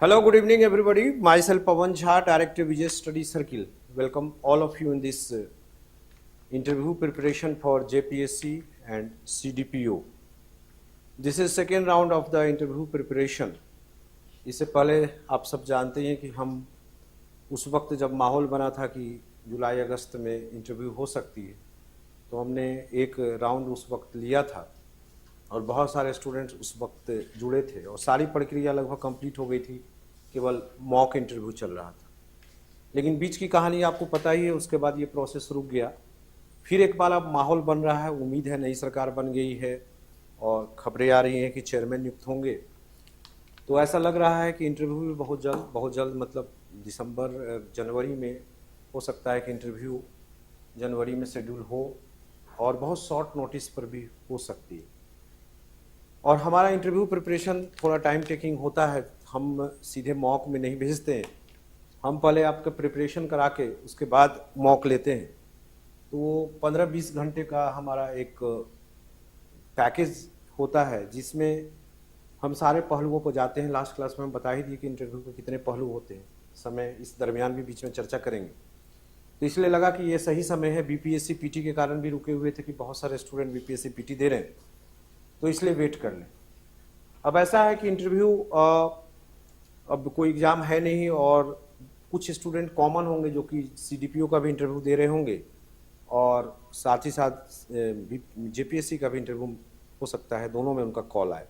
Hello, good evening, everybody. Myself Pawan Jha, Director Vijay Study Circle. Welcome all of you in this interview preparation for JPSC and CDPO. This is second round of the interview preparation. इससे पहले आप सब जानते हैं कि हम उस वक्त जब माहौल बना था कि जुलाई अगस्त में इंटरव्यू हो सकती है, तो हमने एक राउंड उस वक्त लिया था और बहुत सारे स्टूडेंट्स उस वक्त जुड़े थे और सारी प्रक्रिया लगभग कंप्लीट हो गई थी, केवल मॉक इंटरव्यू चल रहा था। लेकिन बीच की कहानी आपको पता ही है, उसके बाद ये प्रोसेस रुक गया। फिर एक बार अब माहौल बन रहा है, उम्मीद है नई सरकार बन गई है और खबरें आ रही हैं कि चेयरमैन नियुक्त होंगे, तो ऐसा लग रहा है कि इंटरव्यू भी बहुत जल्द मतलब दिसंबर जनवरी में हो सकता है कि इंटरव्यू जनवरी में शेड्यूल हो और बहुत शॉर्ट नोटिस पर भी हो सकती है। और हमारा इंटरव्यू प्रिपरेशन थोड़ा टाइम टेकिंग होता है, हम सीधे मॉक में नहीं भेजते हैं, हम पहले आपका प्रिपरेशन करा के उसके बाद मॉक लेते हैं। तो वो 15-20 घंटे का हमारा एक पैकेज होता है जिसमें हम सारे पहलुओं को जाते हैं। लास्ट क्लास में हम बता ही दिए कि इंटरव्यू के कितने पहलू होते हैं, समय इस दरमियान भी बीच में चर्चा करेंगे। तो इसलिए लगा कि ये सही समय है। बीपीएससी पीटी के कारण भी रुके हुए थे कि बहुत सारे स्टूडेंट बीपीएससी पीटी दे रहे हैं, तो इसलिए वेट कर लें। अब ऐसा है कि इंटरव्यू अब कोई एग्ज़ाम है नहीं और कुछ स्टूडेंट कॉमन होंगे जो कि सीडीपीओ का भी इंटरव्यू दे रहे होंगे और साथ ही साथ जेपीएससी का भी इंटरव्यू हो सकता है, दोनों में उनका कॉल आए।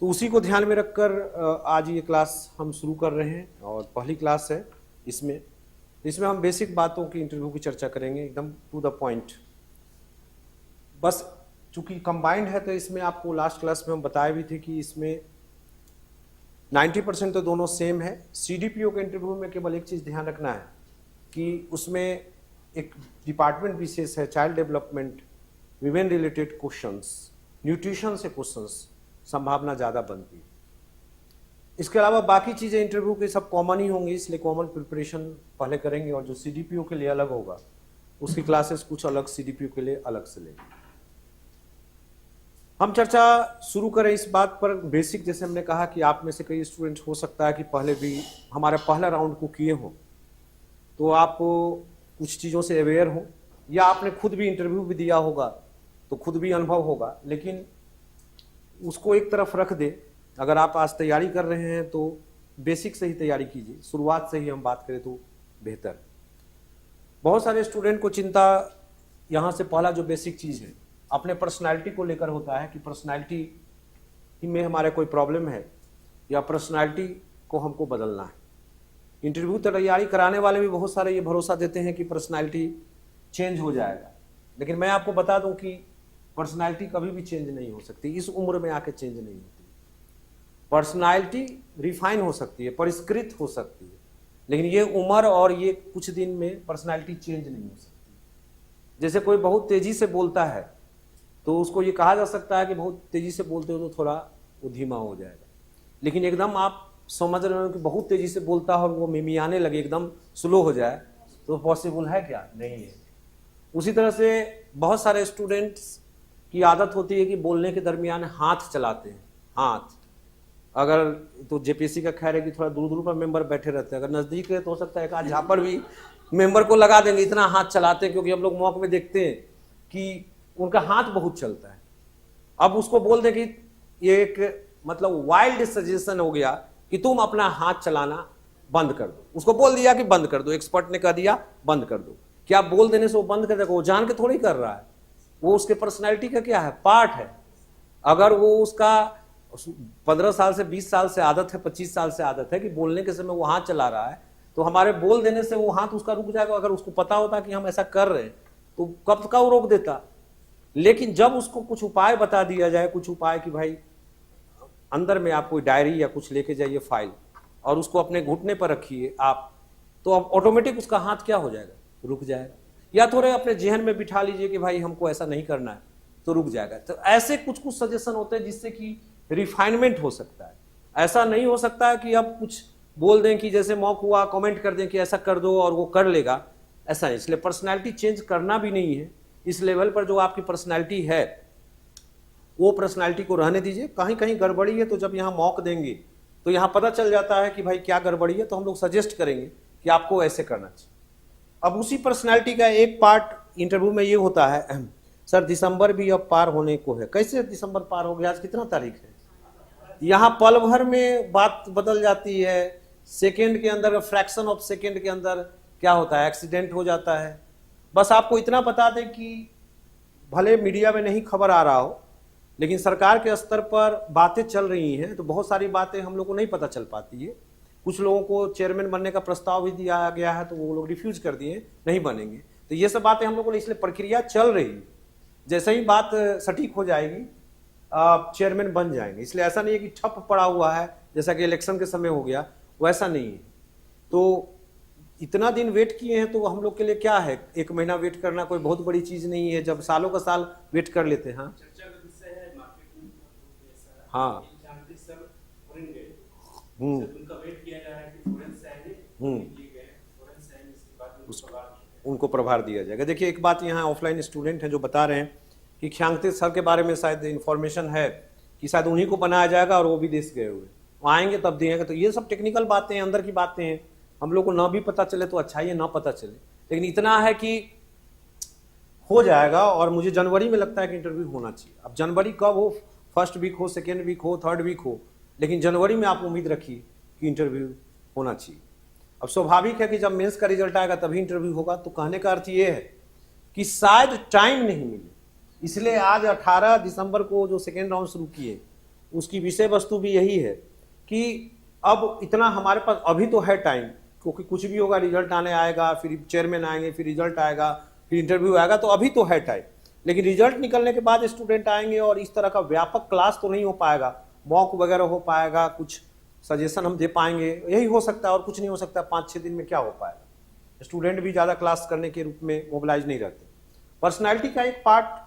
तो उसी को ध्यान में रखकर आज ये क्लास हम शुरू कर रहे हैं और पहली क्लास है। इसमें हम बेसिक बातों की इंटरव्यू की चर्चा करेंगे, एकदम टू द पॉइंट। बस चूंकि कंबाइंड है तो इसमें आपको लास्ट क्लास में हम बताए भी थे कि इसमें 90% तो दोनों सेम है। सीडीपीओ के इंटरव्यू में केवल एक चीज़ ध्यान रखना है कि उसमें एक डिपार्टमेंट विशेष है, child development, women related questions, nutrition से क्वेश्चंस संभावना ज़्यादा बनती है। इसके अलावा बाकी चीज़ें इंटरव्यू के सब कॉमन ही होंगी, इसलिए कॉमन प्रिपरेशन पहले करेंगे और जो सीडीपीओ के लिए अलग होगा उसकी क्लासेस कुछ अलग सीडीपीओ के लिए अलग से लेंगे। हम चर्चा शुरू करें इस बात पर बेसिक, जैसे हमने कहा कि आप में से कई स्टूडेंट हो सकता है कि पहले भी हमारे पहला राउंड को किए हों, तो आप कुछ चीज़ों से अवेयर हो या आपने खुद भी इंटरव्यू भी दिया होगा तो खुद भी अनुभव होगा, लेकिन उसको एक तरफ रख दे। अगर आप आज तैयारी कर रहे हैं तो बेसिक से ही तैयारी कीजिए, शुरुआत से ही हम बात करें तो बेहतर। बहुत सारे स्टूडेंट को चिंता यहाँ से पहला जो बेसिक चीज़ है अपने पर्सनालिटी को लेकर होता है कि पर्सनालिटी में हमारे कोई प्रॉब्लम है या पर्सनालिटी को हमको बदलना है। इंटरव्यू तैयारी कराने वाले भी बहुत सारे ये भरोसा देते हैं कि पर्सनालिटी चेंज हो जाएगा, लेकिन मैं आपको बता दूं कि पर्सनालिटी कभी भी चेंज नहीं हो सकती, इस उम्र में आके चेंज नहीं होती। पर्सनालिटी रिफाइन हो सकती है, परिष्कृत हो सकती है, लेकिन ये उम्र और ये कुछ दिन में पर्सनालिटी चेंज नहीं हो सकती। जैसे कोई बहुत तेजी से बोलता है तो उसको ये कहा जा सकता है कि बहुत तेजी से बोलते हो तो थोड़ा वो धीमा हो जाएगा, लेकिन एकदम आप समझ रहे हो कि बहुत तेजी से बोलता है और वो मिमियाने लगे, एकदम स्लो हो जाए, तो पॉसिबल है क्या? नहीं है। उसी तरह से बहुत सारे स्टूडेंट्स की आदत होती है कि बोलने के दरमियान हाथ चलाते हैं। हाथ अगर तो जेपीएससी का खैर है कि थोड़ा दूर दूर पर मेंबर बैठे रहते हैं, अगर नज़दीक है तो हो सकता है कि आज झापड़ भी मेंबर को लगा देंगे, इतना हाथ चलाते हैं, क्योंकि हम लोग मॉक में देखते हैं कि उनका हाथ बहुत चलता है। अब उसको बोल दें कि ये एक मतलब वाइल्ड सजेशन हो गया कि तुम अपना हाथ चलाना बंद कर दो। उसको बोल दिया कि बंद कर दो, एक्सपर्ट ने कह दिया बंद कर दो। क्या बोल देने से वो बंद कर देगा? वो जान के थोड़ी कर रहा है, वो उसके पर्सनैलिटी का क्या है, पार्ट है। अगर वो उसका 15 साल से 20 साल से आदत है, 25 साल से आदत है कि बोलने के समय वो हाथ चला रहा है, तो हमारे बोल देने से वो हाथ उसका रुक जाएगा। अगर उसको पता होता कि हम ऐसा कर रहे हैं तो कब का वो रोक देता। लेकिन जब उसको कुछ उपाय बता दिया जाए, कुछ उपाय कि भाई अंदर में आप कोई डायरी या कुछ लेके जाइए फाइल और उसको अपने घुटने पर रखिए आप, तो अब ऑटोमेटिक उसका हाथ क्या हो जाएगा, रुक जाएगा। या थोड़े अपने जहन में बिठा लीजिए कि भाई हमको ऐसा नहीं करना है, तो रुक जाएगा। तो ऐसे कुछ कुछ सजेशन होते हैं जिससे कि रिफाइनमेंट हो सकता है। ऐसा नहीं हो सकता है कि अब कुछ बोल दें कि जैसे मॉक हुआ कमेंट कर दें कि ऐसा कर दो और वो कर लेगा, ऐसा नहीं। इसलिए पर्सनैलिटी चेंज करना भी नहीं है। इस लेवल पर जो आपकी पर्सनैलिटी है वो पर्सनैलिटी को रहने दीजिए। कहीं कहीं गड़बड़ी है तो जब यहाँ मॉक देंगे तो यहाँ पता चल जाता है कि भाई क्या गड़बड़ी है, तो हम लोग सजेस्ट करेंगे कि आपको ऐसे करना चाहिए। अब उसी पर्सनैलिटी का एक पार्ट इंटरव्यू में ये होता है, सर दिसंबर भी अब पार होने को है। कैसे दिसंबर पार हो गया, आज कितना तारीख है? यहाँ पल भर में बात बदल जाती है। सेकेंड के अंदर, फ्रैक्शन ऑफ सेकेंड के अंदर क्या होता है, एक्सीडेंट हो जाता है। बस आपको इतना बता दें कि भले मीडिया में नहीं खबर आ रहा हो, लेकिन सरकार के स्तर पर बातें चल रही हैं, तो बहुत सारी बातें हम लोग को नहीं पता चल पाती है। कुछ लोगों को चेयरमैन बनने का प्रस्ताव भी दिया गया है, तो वो लोग रिफ्यूज कर दिए, नहीं बनेंगे। तो ये सब बातें हम लोगों को, इसलिए प्रक्रिया चल रही है। जैसे ही बात सटीक हो जाएगी, आप चेयरमैन बन जाएंगे। इसलिए ऐसा नहीं है कि ठप पड़ा हुआ है, जैसा कि इलेक्शन के समय हो गया, वैसा नहीं है। तो इतना दिन वेट किए हैं, तो हम लोग के लिए क्या है, 1 महीना वेट करना कोई बहुत बड़ी चीज नहीं है, जब सालों का साल वेट कर लेते हैं। हाँ, उनको प्रभार दिया जाएगा। देखिए एक बात, यहाँ ऑफलाइन स्टूडेंट हैं जो बता रहे हैं कि ख्यांगते सर के बारे में शायद इन्फॉर्मेशन है कि शायद उन्हीं को बनाया जाएगा, और वो भी देश गए हुए, वो आएंगे तब दिएंगे। तो ये सब टेक्निकल बातें हैं, अंदर की बातें हैं, हम लोग को ना भी पता चले तो अच्छा ही है, ना पता चले। लेकिन इतना है कि हो जाएगा, और मुझे जनवरी में लगता है कि इंटरव्यू होना चाहिए। अब जनवरी कब हो, फर्स्ट वीक हो, सेकेंड वीक हो, थर्ड वीक हो, लेकिन जनवरी में आप उम्मीद रखिए कि इंटरव्यू होना चाहिए। अब स्वाभाविक है कि जब मेंस का रिजल्ट आएगा तभी इंटरव्यू होगा। तो कहने का अर्थ ये है कि शायद टाइम नहीं मिले, इसलिए आज 18 दिसंबर को जो सेकेंड राउंड शुरू किए, उसकी विषय वस्तु भी यही है कि अब इतना हमारे पास अभी तो है टाइम, क्योंकि कुछ भी होगा, रिजल्ट आने आएगा, फिर चेयरमैन आएंगे, फिर रिजल्ट आएगा, फिर इंटरव्यू आएगा, तो अभी तो है टाइम। लेकिन रिजल्ट निकलने के बाद स्टूडेंट आएंगे, और इस तरह का व्यापक क्लास तो नहीं हो पाएगा, मॉक वगैरह हो पाएगा, कुछ सजेशन हम दे पाएंगे, यही हो सकता है, और कुछ नहीं हो सकता। 5-6 दिन में क्या हो पाएगा, स्टूडेंट भी ज़्यादा क्लास करने के रूप में मोबिलाइज नहीं रहते। पर्सनैलिटी का एक पार्ट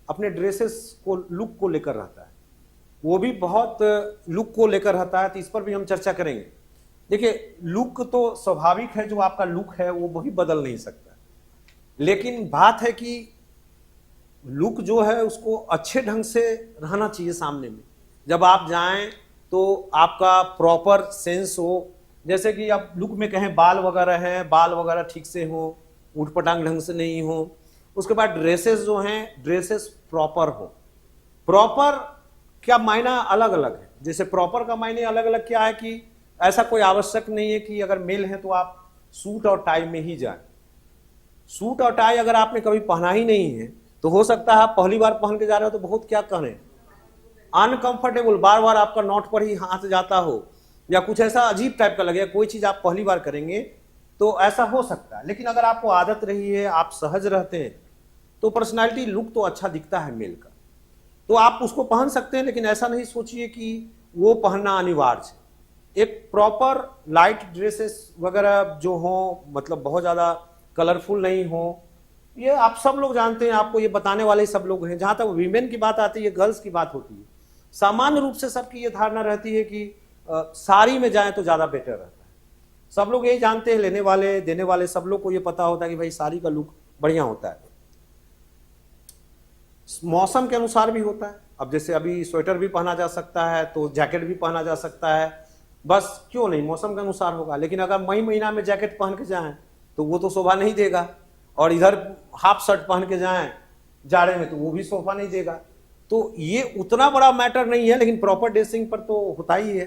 अपने ड्रेसेस को, लुक को लेकर रहता है, वो भी बहुत लुक को लेकर रहता है, तो इस पर भी हम चर्चा करेंगे। देखिए लुक तो स्वाभाविक है, जो आपका लुक है वो वही बदल नहीं सकता, लेकिन बात है कि लुक जो है उसको अच्छे ढंग से रहना चाहिए सामने में। जब आप जाएं तो आपका प्रॉपर सेंस हो, जैसे कि आप लुक में कहें बाल वगैरह हैं, बाल वगैरह ठीक से हो, ऊटपटांग ढंग से नहीं हो। उसके बाद ड्रेसेस जो हैं, ड्रेसेस प्रॉपर हो। प्रॉपर क्या मायना अलग अलग है, जैसे प्रॉपर का मायने अलग अलग क्या है कि ऐसा कोई आवश्यक नहीं है कि अगर मेल है तो आप सूट और टाई में ही जाएं। सूट और टाई अगर आपने कभी पहना ही नहीं है, तो हो सकता है आप पहली बार पहन के जा रहे हो तो बहुत क्या कहें, अनकंफर्टेबल, बार बार आपका नोट पर ही हाथ जाता हो, या कुछ ऐसा अजीब टाइप का लगे। कोई चीज आप पहली बार करेंगे तो ऐसा हो सकता है, लेकिन अगर आपको आदत रही है, आप सहज रहते हैं, तो पर्सनालिटी लुक तो अच्छा दिखता है मेल का, तो आप उसको पहन सकते हैं। लेकिन ऐसा नहीं सोचिए कि वो पहनना अनिवार्य है। एक प्रॉपर लाइट ड्रेसेस वगैरह जो हो, मतलब बहुत ज़्यादा कलरफुल नहीं हो, ये आप सब लोग जानते हैं, आपको ये बताने वाले सब लोग हैं। जहाँ तक वीमेन की बात आती है, गर्ल्स की बात होती है, सामान्य रूप से सबकी ये धारणा रहती है कि साड़ी में जाएं तो ज़्यादा बेटर रहता है। सब लोग यही जानते हैं, लेने वाले देने वाले सब लोग को ये पता होता है कि भाई साड़ी का लुक बढ़िया होता है। मौसम के अनुसार भी होता है। अब जैसे अभी स्वेटर भी पहना जा सकता है, तो जैकेट भी पहना जा सकता है, बस क्यों नहीं, मौसम के अनुसार होगा। लेकिन अगर मई महीना में जैकेट पहन के जाएं तो वो तो शोभा नहीं देगा, और इधर हाफ शर्ट पहन के जाएं जाड़े में तो वो भी शोभा नहीं देगा। तो ये उतना बड़ा मैटर नहीं है, लेकिन प्रॉपर ड्रेसिंग पर तो होता ही है।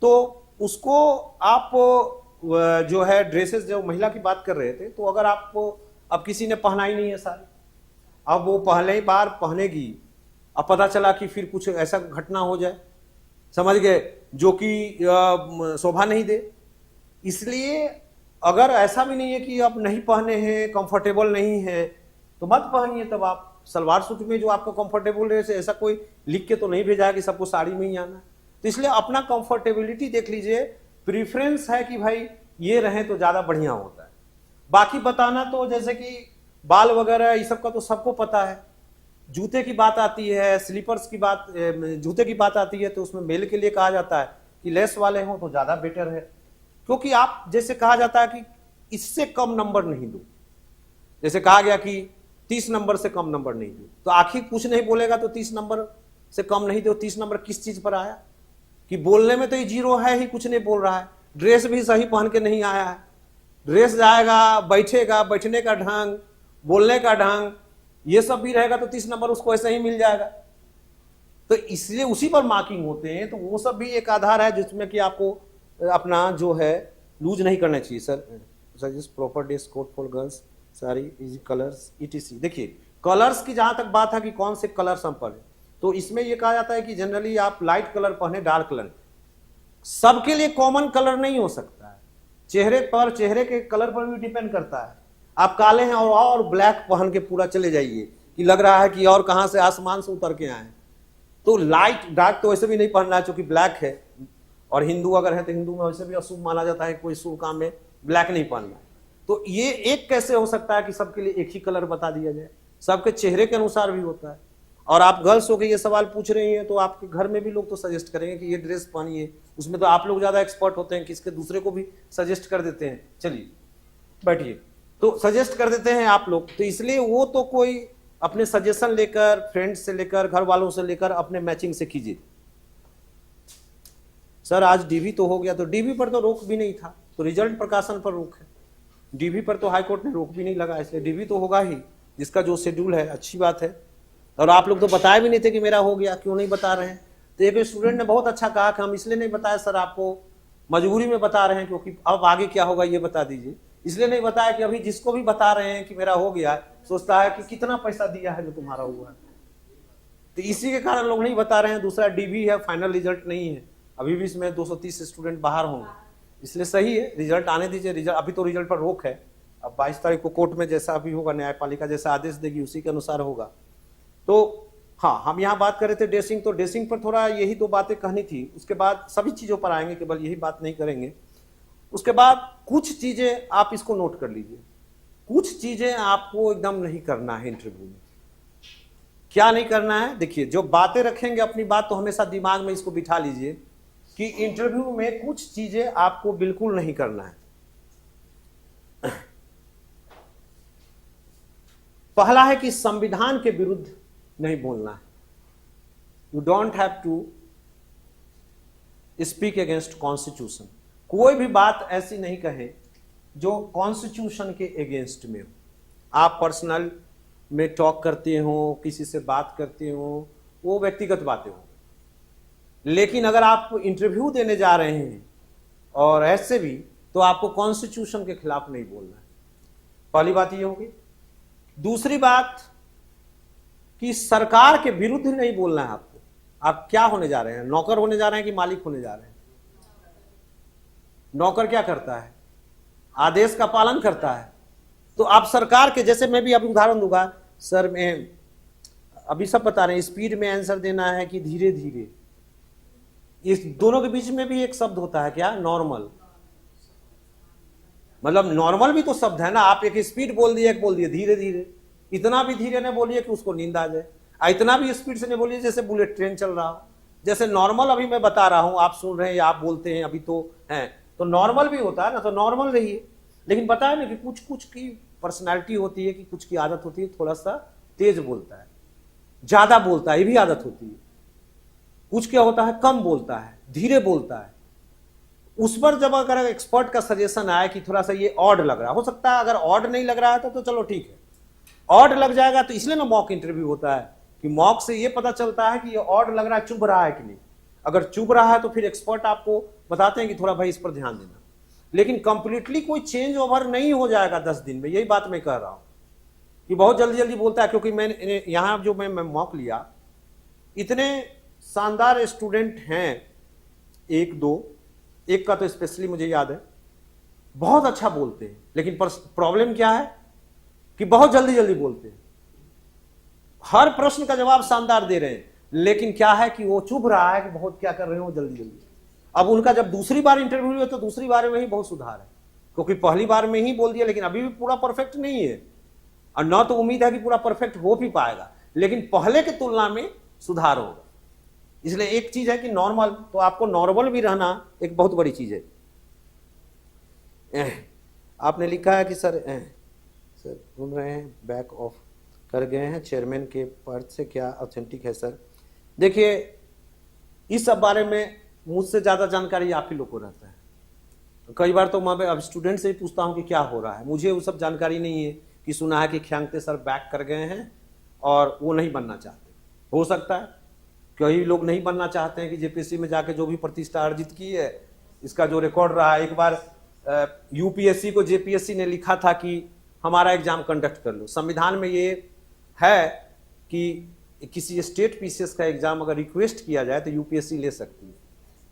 तो उसको आप जो है ड्रेसेस, जो महिला की बात कर रहे थे, तो अगर आपको अब किसी ने पहना ही नहीं है साड़ी, अब वो पहले ही बार पहनेगी, अब पता चला कि फिर कुछ ऐसा घटना हो जाए, समझ गए, जो कि शोभा नहीं दे। इसलिए अगर ऐसा भी नहीं है कि आप नहीं पहने हैं, कंफर्टेबल नहीं है, तो मत पहनिए। तब आप सलवार सूट में जो आपको कंफर्टेबल रहे, ऐसा कोई लिख के तो नहीं भेजा है कि सबको साड़ी में ही आना है। तो इसलिए अपना कंफर्टेबिलिटी देख लीजिए, प्रीफरेंस है कि भाई ये रहे तो ज़्यादा बढ़िया होता है। बाकी बताना तो जैसे कि बाल वगैरह ये सब का तो सबको पता है। जूते की बात आती है, स्लीपर्स की बात, जूते की बात आती है, तो उसमें मेल के लिए कहा जाता है कि लेस वाले हों तो ज़्यादा बेटर है, क्योंकि आप जैसे कहा जाता है कि इससे कम नंबर नहीं दो। जैसे कहा गया कि 30 नंबर से कम नंबर नहीं दो, तो आखिर कुछ नहीं बोलेगा तो 30 नंबर से कम नहीं दो। 30 नंबर किस चीज पर आया, कि बोलने में तो ये जीरो है ही, कुछ नहीं बोल रहा है, ड्रेस भी सही पहन के नहीं आया है, ड्रेस जाएगा, बैठेगा, बैठने का ढंग, बोलने का ढंग, ये सब भी रहेगा तो 30 नंबर उसको ऐसे ही मिल जाएगा। तो इसलिए उसी पर मार्किंग होते हैं। तो वो सब भी एक आधार है जिसमें कि आपको अपना जो है लूज नहीं करना चाहिए। Sir proper dress code for girls, सारी इजी कलर्स ईटीसी। देखिए कलर्स की जहां तक बात है कि कौन से कलर्स हम पहने, तो इसमें यह कहा जाता है कि जनरली आप लाइट कलर पहने, डार्क कलर। सबके लिए कॉमन कलर नहीं हो सकता है, चेहरे के कलर पर भी डिपेंड करता है। आप काले हैं और ब्लैक पहन के पूरा चले जाइए कि लग रहा है कि और कहां से आसमान से उतर के आए। तो लाइट डार्क तो वैसे भी नहीं पहनना है क्योंकि ब्लैक है, और हिंदू अगर है तो हिंदू में वैसे भी अशुभ माना जाता है, कोई शुभ काम में ब्लैक नहीं पहनना है। तो ये एक कैसे हो सकता है कि सबके लिए एक ही कलर बता दिया जाए, सबके चेहरे के अनुसार भी होता है। और आप गर्ल्स होकर ये सवाल पूछ रही हैं तो आपके घर में भी लोग तो सजेस्ट करेंगे कि ये ड्रेस पहनिए, उसमें तो आप लोग ज्यादा एक्सपर्ट होते हैं कि इसके दूसरे को भी सजेस्ट कर देते हैं, चलिए बैठिए, तो सजेस्ट कर देते हैं आप लोग। तो इसलिए वो तो कोई अपने सजेशन लेकर, फ्रेंड्स से लेकर, घर वालों से लेकर अपने मैचिंग से कीजिए। सर आज डीवी तो हो गया, तो डीवी पर तो रोक भी नहीं था, तो रिजल्ट प्रकाशन पर रोक है। डीवी पर तो हाईकोर्ट ने रोक भी नहीं लगा, इसलिए डीवी तो होगा ही, जिसका जो शेड्यूल है। अच्छी बात है। और आप लोग तो बताए भी नहीं थे कि मेरा हो गया, क्यों नहीं बता रहे हैं? तो एक स्टूडेंट ने बहुत अच्छा कहा कि हम इसलिए नहीं बताए सर, आपको मजबूरी में बता रहे हैं क्योंकि अब आगे क्या होगा ये बता दीजिए। इसलिए नहीं बताया कि अभी जिसको भी बता रहे हैं कि मेरा हो गया, सोचता है कि कितना पैसा दिया है जो तुम्हारा हुआ है, तो इसी के कारण लोग नहीं बता रहे हैं। दूसरा डीवी है, फाइनल रिजल्ट नहीं है, अभी भी इसमें 230 स्टूडेंट बाहर होंगे, इसलिए सही है रिजल्ट आने दीजिए। रिजल्ट अभी तो रिजल्ट पर रोक है, अब 22 तारीख को कोर्ट में जैसा भी होगा, न्यायपालिका जैसा आदेश देगी उसी के अनुसार होगा। तो हाँ, हम यहाँ बात कर रहे थे ड्रेसिंग, तो ड्रेसिंग पर थोड़ा यही दो बातें कहनी थी, उसके बाद सभी चीजों पर आएंगे, केवल यही बात नहीं करेंगे। उसके बाद कुछ चीजें आप इसको नोट कर लीजिए, कुछ चीजें आपको एकदम नहीं करना है इंटरव्यू में। क्या नहीं करना है? देखिए जो बातें रखेंगे अपनी बात, तो हमेशा दिमाग में इसको बिठा लीजिए कि इंटरव्यू में कुछ चीजें आपको बिल्कुल नहीं करना है। पहला है कि संविधान के विरुद्ध नहीं बोलना है। You don't have to speak against constitution. कोई भी बात ऐसी नहीं कहे जो कॉन्स्टिट्यूशन के अगेंस्ट में हो। आप पर्सनल में टॉक करते हो, किसी से बात करते हो, वो व्यक्तिगत बातें हो, लेकिन अगर आप इंटरव्यू देने जा रहे हैं और ऐसे भी, तो आपको कॉन्स्टिट्यूशन के खिलाफ नहीं बोलना है। पहली बात ये होगी। दूसरी बात कि सरकार के विरुद्ध नहीं बोलना है आपको। आप क्या होने जा रहे हैं? नौकर होने जा रहे हैं कि मालिक होने जा रहे हैं? नौकर क्या करता है? आदेश का पालन करता है। तो आप सरकार के, जैसे मैं भी अभी उदाहरण दूंगा सर, मैं अभी सब बता रहे हैं स्पीड में आंसर देना है कि धीरे धीरे, इस दोनों के बीच में भी एक शब्द होता है, क्या? नॉर्मल। मतलब नॉर्मल भी तो शब्द है ना। आप एक स्पीड बोल दिए, एक बोल दिए धीरे धीरे। इतना भी धीरे नहीं बोलिए कि उसको नींद आ जाए, इतना भी स्पीड से नहीं बोलिए जैसे बुलेट ट्रेन चल रहा हो। जैसे नॉर्मल अभी मैं बता रहा हूं, आप सुन रहे हैं या आप बोलते हैं अभी तो है, तो नॉर्मल भी होता है ना, तो नॉर्मल रहिए। लेकिन बताया ना कि कुछ कुछ की पर्सनैलिटी होती है, कि कुछ की आदत होती है थोड़ा सा तेज बोलता है, ज्यादा बोलता है, ये भी आदत होती है। कुछ क्या होता है, कम बोलता है, धीरे बोलता है। उस पर जब अगर एक्सपर्ट का सजेशन आए कि थोड़ा सा ये ऑड लग रहा हो सकता है, अगर ऑड नहीं लग रहा है तो चलो ठीक है, ऑड लग जाएगा तो इसलिए ना मॉक इंटरव्यू होता है, कि मॉक से ये पता चलता है कि ये ऑड लग रहा है, चुभ रहा है कि नहीं। अगर चुभ रहा है तो फिर एक्सपर्ट आपको बताते हैं कि थोड़ा भाई इस पर ध्यान देना। लेकिन कंप्लीटली कोई चेंज ओवर नहीं हो जाएगा 10 दिन में, यही बात मैं कह रहा हूं कि बहुत जल्दी जल्दी बोलता है। क्योंकि मैंने यहां जो मैं मॉक लिया, इतने शानदार स्टूडेंट हैं, एक का तो स्पेशली मुझे याद है, बहुत अच्छा बोलते हैं, लेकिन प्रॉब्लम क्या है कि बहुत जल्दी जल्दी बोलते हैं। हर प्रश्न का जवाब शानदार दे रहे हैं, लेकिन क्या है कि वो चुभ रहा है कि बहुत क्या कर रहे हो जल्दी जल्दी। अब उनका जब दूसरी बार इंटरव्यू हुआ तो दूसरी बार में ही बहुत सुधार है, क्योंकि पहली बार में ही बोल दिया, लेकिन अभी भी पूरा परफेक्ट नहीं है, और न तो उम्मीद है कि पूरा परफेक्ट हो भी पाएगा, लेकिन पहले की तुलना में सुधार होगा। इसलिए एक चीज है कि नॉर्मल, तो आपको नॉर्मल भी रहना एक बहुत बड़ी चीज है। आपने लिखा है कि सर घूम रहे हैं, बैक ऑफ कर गए हैं, चेयरमैन के पद से क्या ऑथेंटिक है सर? देखिए इस सब बारे में मुझसे ज्यादा जानकारी आप ही लोग को रहता है। तो कई बार तो मैं अब स्टूडेंट से ही पूछता हूँ कि क्या हो रहा है, मुझे वो सब जानकारी नहीं है कि सुना है कि ख्यांगते सर बैक कर गए हैं और वो नहीं बनना चाहते। हो सकता है कई लोग नहीं बनना चाहते हैं कि जेपीएससी में जाके जो भी प्रतिष्ठा अर्जित की है, इसका जो रिकॉर्ड रहा है। एक बार यूपीएससी को जेपीएससी ने लिखा था कि हमारा एग्जाम कंडक्ट कर लो। संविधान में ये है कि किसी स्टेट पीसीएस का एग्जाम अगर रिक्वेस्ट किया जाए तो यूपीएससी ले सकती है।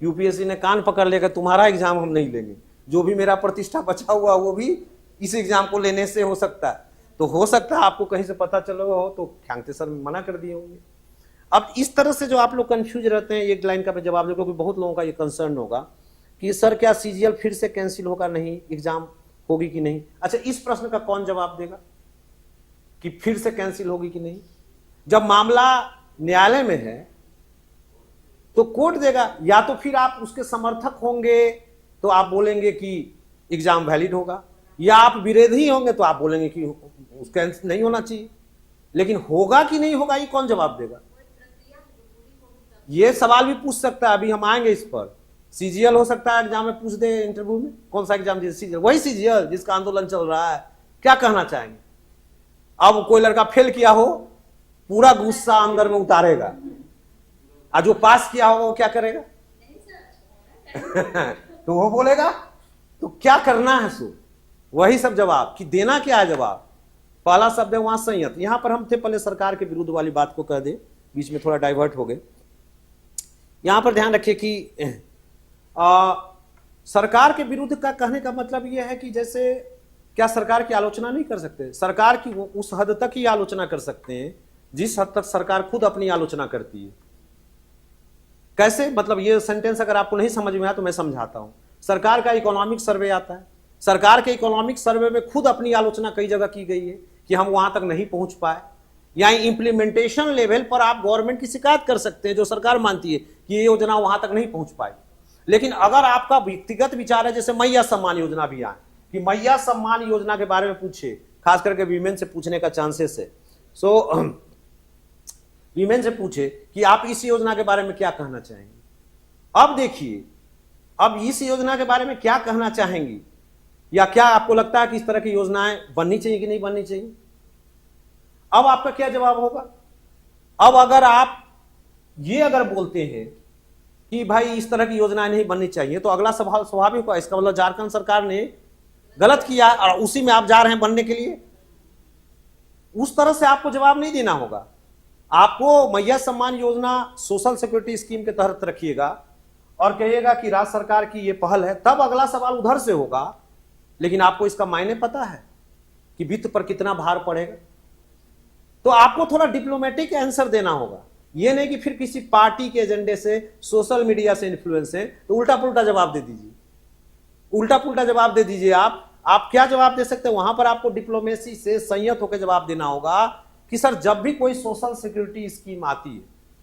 यूपीएससी ने कान पकड़ लेगा, तुम्हारा एग्जाम हम नहीं लेंगे, जो भी मेरा प्रतिष्ठा बचा हुआ वो भी इस एग्जाम को लेने से हो सकता है। तो हो सकता है आपको कहीं से पता चला हो तो ख्यांगते सर मना कर दिए होंगे। अब इस तरह से जो आप लोग कंफ्यूज रहते हैं, एक लाइन का जवाब दो, क्योंकि बहुत लोगों का ये कंसर्न होगा कि सर क्या सीजीएल फिर से कैंसिल होगा, नहीं एग्जाम होगी कि नहीं। अच्छा, इस प्रश्न का कौन जवाब देगा कि फिर से कैंसिल होगी कि नहीं? जब मामला न्यायालय में है तो कोर्ट देगा, या तो फिर आप उसके समर्थक होंगे तो आप बोलेंगे कि एग्जाम वैलिड होगा, या आप विरोधी होंगे तो आप बोलेंगे कि उसका नहीं होना चाहिए। लेकिन होगा कि नहीं होगा ये कौन जवाब देगा? ये सवाल भी पूछ सकता है, अभी हम आएंगे इस पर। सीजीएल हो सकता है एग्जाम में पूछ दे, इंटरव्यू में कौन सा एग्जाम दिया? सीजीएल, वही सीजीएल जिसका आंदोलन चल रहा है। क्या कहना चाहेंगे? अब कोई लड़का फेल किया हो, पूरा गुस्सा अंदर में उतारेगा, और जो पास किया होगा वो क्या करेगा? तो वो बोलेगा तो क्या करना है सो वही सब जवाब कि देना क्या है जवाब। पहला शब्द है वहां संयत। यहां पर हम थे पहले सरकार के विरुद्ध वाली बात को कह दे, बीच में थोड़ा डाइवर्ट हो गए। यहां पर ध्यान रखिए कि सरकार के विरुद्ध का कहने का मतलब यह है कि जैसे क्या सरकार की आलोचना नहीं कर सकते? सरकार की उस हद तक ही आलोचना कर सकते हैं जिस हद तक सरकार खुद अपनी आलोचना करती है। कैसे? मतलब ये सेंटेंस अगर आपको नहीं समझ में आया तो मैं समझाता हूं। सरकार का इकोनॉमिक सर्वे आता है, सरकार के इकोनॉमिक सर्वे में खुद अपनी आलोचना कई जगह की गई है कि हम वहां तक नहीं पहुंच पाए, या इंप्लीमेंटेशन लेवल पर आप गवर्नमेंट की शिकायत कर सकते हैं जो सरकार मानती है कि ये योजना वहां तक नहीं पहुंच पाई। लेकिन अगर आपका व्यक्तिगत विचार है, जैसे मैया सम्मान योजना भी आए कि मैया सम्मान योजना के बारे में पूछे, खास करके वीमेन से पूछने का चांसेस है। सो वीमेन से पूछे कि आप इस योजना के बारे में क्या कहना चाहेंगे। अब देखिए, अब इस योजना के बारे में क्या कहना चाहेंगी, या क्या आपको लगता है कि इस तरह की योजनाएं बननी चाहिए कि नहीं बननी चाहिए? अब आपका क्या जवाब होगा? अब अगर आप ये अगर बोलते हैं कि भाई इस तरह की योजनाएं नहीं बननी चाहिए, तो अगला सवाल स्वाभाविक होगा, इसका मतलब झारखंड सरकार ने गलत किया और उसी में आप जा रहे हैं बनने के लिए। उस तरह से आपको जवाब नहीं देना होगा। आपको मैया Samman Yojana social security scheme के तहत रखिएगा और कहिएगा कि राज्य सरकार की यह पहल है, तब अगला सवाल उधर से होगा। लेकिन आपको इसका मायने पता है कि वित्त पर कितना भार पड़ेगा, तो आपको थोड़ा डिप्लोमेटिक आंसर देना होगा। यह नहीं कि फिर किसी पार्टी के एजेंडे से, सोशल मीडिया से इन्फ्लुएंस है तो उल्टा पुल्टा जवाब दे दीजिए, उल्टा पुल्टा जवाब दे दीजिए। आप क्या जवाब दे सकते हैं? वहां पर आपको डिप्लोमेसी से संयत होकर जवाब देना होगा कि सर जब भी कोई सोशल सिक्योरिटी स्कीम आती है,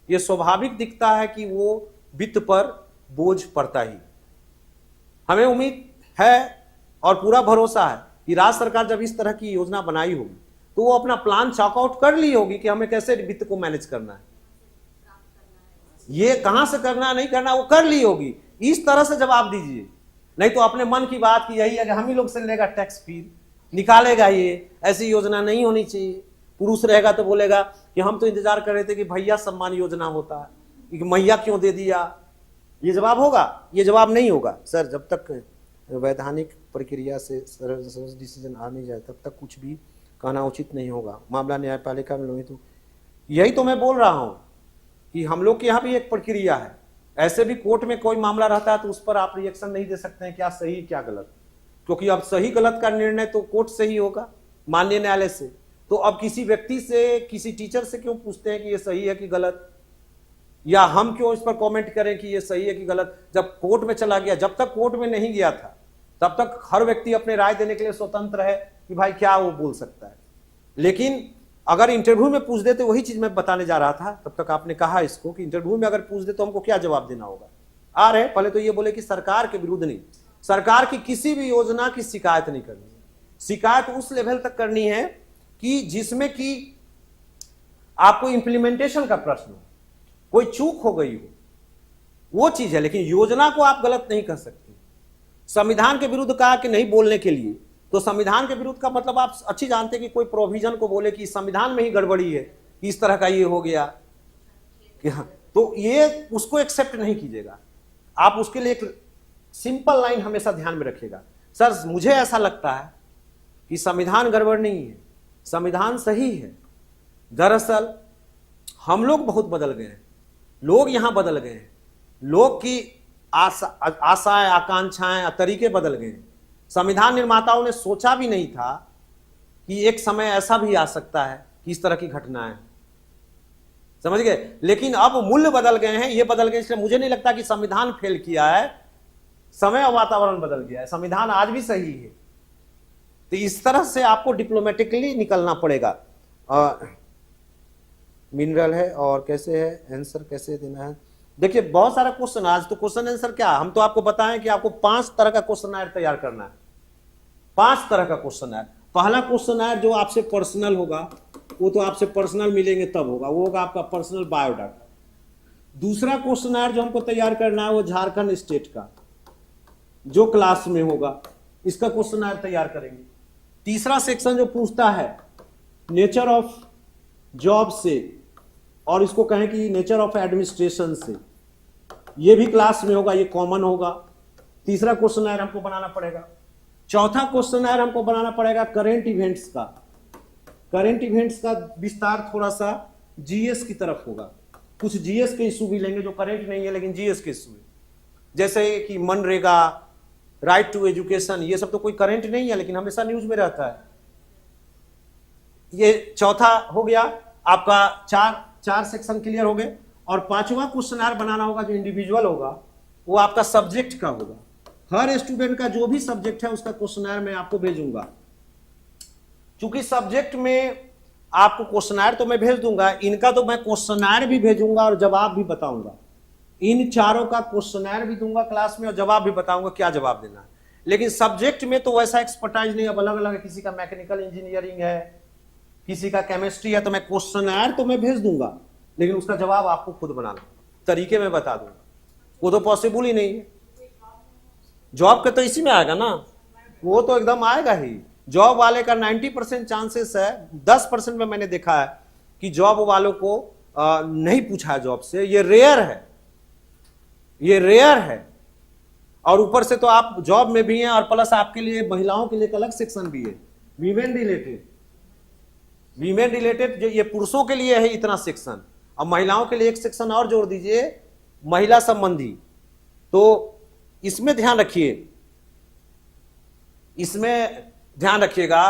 यह स्वाभाविक दिखता है कि वो वित्त पर बोझ पड़ता ही। हमें उम्मीद है और पूरा भरोसा है कि राज्य सरकार जब इस तरह की योजना बनाई होगी तो वो अपना प्लान चॉकआउट कर ली होगी कि हमें कैसे वित्त को मैनेज करना है, ये कहां से करना नहीं करना वो कर ली होगी। इस तरह से जवाब दीजिए, नहीं तो अपने मन की बात की यही है कि हम ही लोग से लेगा टैक्स, फिर निकालेगा ये, ऐसी योजना नहीं होनी चाहिए। पुरुष रहेगा तो बोलेगा कि हम तो इंतजार कर रहे थे कि भैया सम्मान योजना होता है, कि मैया क्यों दे दिया। ये जवाब होगा? ये जवाब नहीं होगा। सर जब तक वैधानिक प्रक्रिया से डिसीजन आ नहीं जाए तब तक कुछ भी कहना उचित नहीं होगा। मामला न्यायपालिका में लोग, तो यही तो मैं बोल रहा हूं कि हम लोग के यहाँ भी एक प्रक्रिया है। ऐसे भी कोर्ट में कोई मामला रहता है तो उस पर आप रिएक्शन नहीं दे सकते हैं क्या सही क्या गलत, क्योंकि अब सही गलत का निर्णय तो कोर्ट से ही होगा, माननीय न्यायालय से। तो अब किसी व्यक्ति से, किसी टीचर से क्यों पूछते हैं कि ये सही है कि गलत, या हम क्यों इस पर कमेंट करें कि ये सही है कि गलत, जब कोर्ट में चला गया। जब तक कोर्ट में नहीं गया था तब तक हर व्यक्ति अपने राय देने के लिए स्वतंत्र है कि भाई क्या वो बोल सकता है। लेकिन अगर इंटरव्यू में पूछ दे, तो वही चीज मैं बताने जा रहा था, तब तक आपने कहा इसको कि इंटरव्यू में अगर पूछ दे तो हमको क्या जवाब देना होगा। आ रहे पहले तो ये बोले कि सरकार के विरुद्ध नहीं, सरकार की किसी भी योजना की शिकायत नहीं करनी। शिकायत उस लेवल तक करनी है कि जिसमें कि आपको इंप्लीमेंटेशन का प्रश्न हो, कोई चूक हो गई हो, वो चीज है, लेकिन योजना को आप गलत नहीं कर सकते। संविधान के विरुद्ध कहा कि नहीं बोलने के लिए, तो संविधान के विरुद्ध का मतलब आप अच्छी जानते हैं कि कोई प्रोविजन को बोले कि संविधान में ही गड़बड़ी है, कि इस तरह का ये हो गया कि हाँ, तो ये उसको एक्सेप्ट नहीं कीजिएगा। आप उसके लिए एक सिंपल लाइन हमेशा ध्यान में रखिएगा, सर मुझे ऐसा लगता है कि संविधान गड़बड़ नहीं है, संविधान सही है। दरअसल हम लोग बहुत बदल गए हैं, लोग यहां बदल गए हैं, लोग की आशाएं आकांक्षाएं तरीके बदल गए हैं। संविधान निर्माताओं ने सोचा भी नहीं था कि एक समय ऐसा भी आ सकता है कि इस तरह की घटनाएं, समझ गए। लेकिन अब मूल्य बदल गए हैं, ये बदल गए, इसलिए मुझे नहीं लगता कि संविधान फेल किया है, समय और वातावरण बदल गया है, संविधान आज भी सही है। तो इस तरह से आपको डिप्लोमेटिकली निकलना पड़ेगा। मिनरल है और कैसे है, आंसर कैसे देना है। देखिए बहुत सारा क्वेश्चन, आज तो क्वेश्चन आंसर क्या, हम तो आपको बताएं कि आपको 5 तरह का क्वेश्चन तैयार करना है। 5 तरह का क्वेश्चन है। पहला क्वेश्चन जो आपसे पर्सनल होगा, वो तो आपसे पर्सनल मिलेंगे तब होगा, वो होगा आपका पर्सनल बायोडाटा। दूसरा क्वेश्चन जो हमको तैयार करना है वो झारखंड स्टेट का, जो क्लास में होगा, इसका क्वेश्चन तैयार करेंगे। तीसरा सेक्शन जो पूछता है नेचर ऑफ जॉब से, और इसको कहें कि नेचर ऑफ एडमिनिस्ट्रेशन से, ये भी क्लास में होगा, ये कॉमन होगा। तीसरा क्वेश्चन हमको बनाना पड़ेगा। चौथा क्वेश्चन हमको बनाना पड़ेगा करेंट इवेंट्स का। करेंट इवेंट्स का विस्तार थोड़ा सा जीएस की तरफ होगा, कुछ जीएस के इशू भी लेंगे जो करेंट नहीं है लेकिन जीएस के इशू है, जैसे कि मनरेगा, राइट टू एजुकेशन, ये सब तो कोई करेंट नहीं है लेकिन हमेशा न्यूज में रहता है। ये चौथा हो गया आपका। चार सेक्शन क्लियर हो गए। और पांचवा क्वेश्चन बनाना होगा जो इंडिविजुअल होगा, वो आपका सब्जेक्ट का होगा। हर स्टूडेंट का जो भी सब्जेक्ट है उसका क्वेश्चन मैं आपको भेजूंगा। चूंकि सब्जेक्ट में आपको क्वेश्चन तो मैं भेज दूंगा, इनका तो मैं क्वेश्चन भी भेजूंगा और जवाब भी बताऊंगा। इन चारों का क्वेश्चन भी दूंगा क्लास में और जवाब भी बताऊंगा क्या जवाब देना है। लेकिन सब्जेक्ट में तो वैसा एक्सपर्टाइज नहीं, अब अलग अलग है, किसी का मैकेनिकल इंजीनियरिंग है, किसी का केमिस्ट्री है, तो मैं क्वेश्चन तो मैं भेज दूंगा लेकिन उसका जवाब आपको खुद बनाना, तरीके में बता दूंगा। वो तो पॉसिबल ही नहीं है। जॉब के तो इसी में आएगा ना, वो तो एकदम आएगा ही। जॉब वाले का 90% चांसेस है, 10% में मैंने देखा है कि जॉब वालों को नहीं पूछा है जॉब से, ये रेयर है, ये रेयर है। और ऊपर से तो आप जॉब में भी हैं और प्लस आपके लिए महिलाओं के लिए एक अलग सेक्शन भी है, वीमेन रिलेटेड। वीमेन रिलेटेड जो ये पुरुषों के लिए है इतना सेक्शन, अब महिलाओं के लिए एक सेक्शन और जोड़ दीजिए, महिला संबंधी। तो इसमें ध्यान रखिए, इसमें ध्यान रखिएगा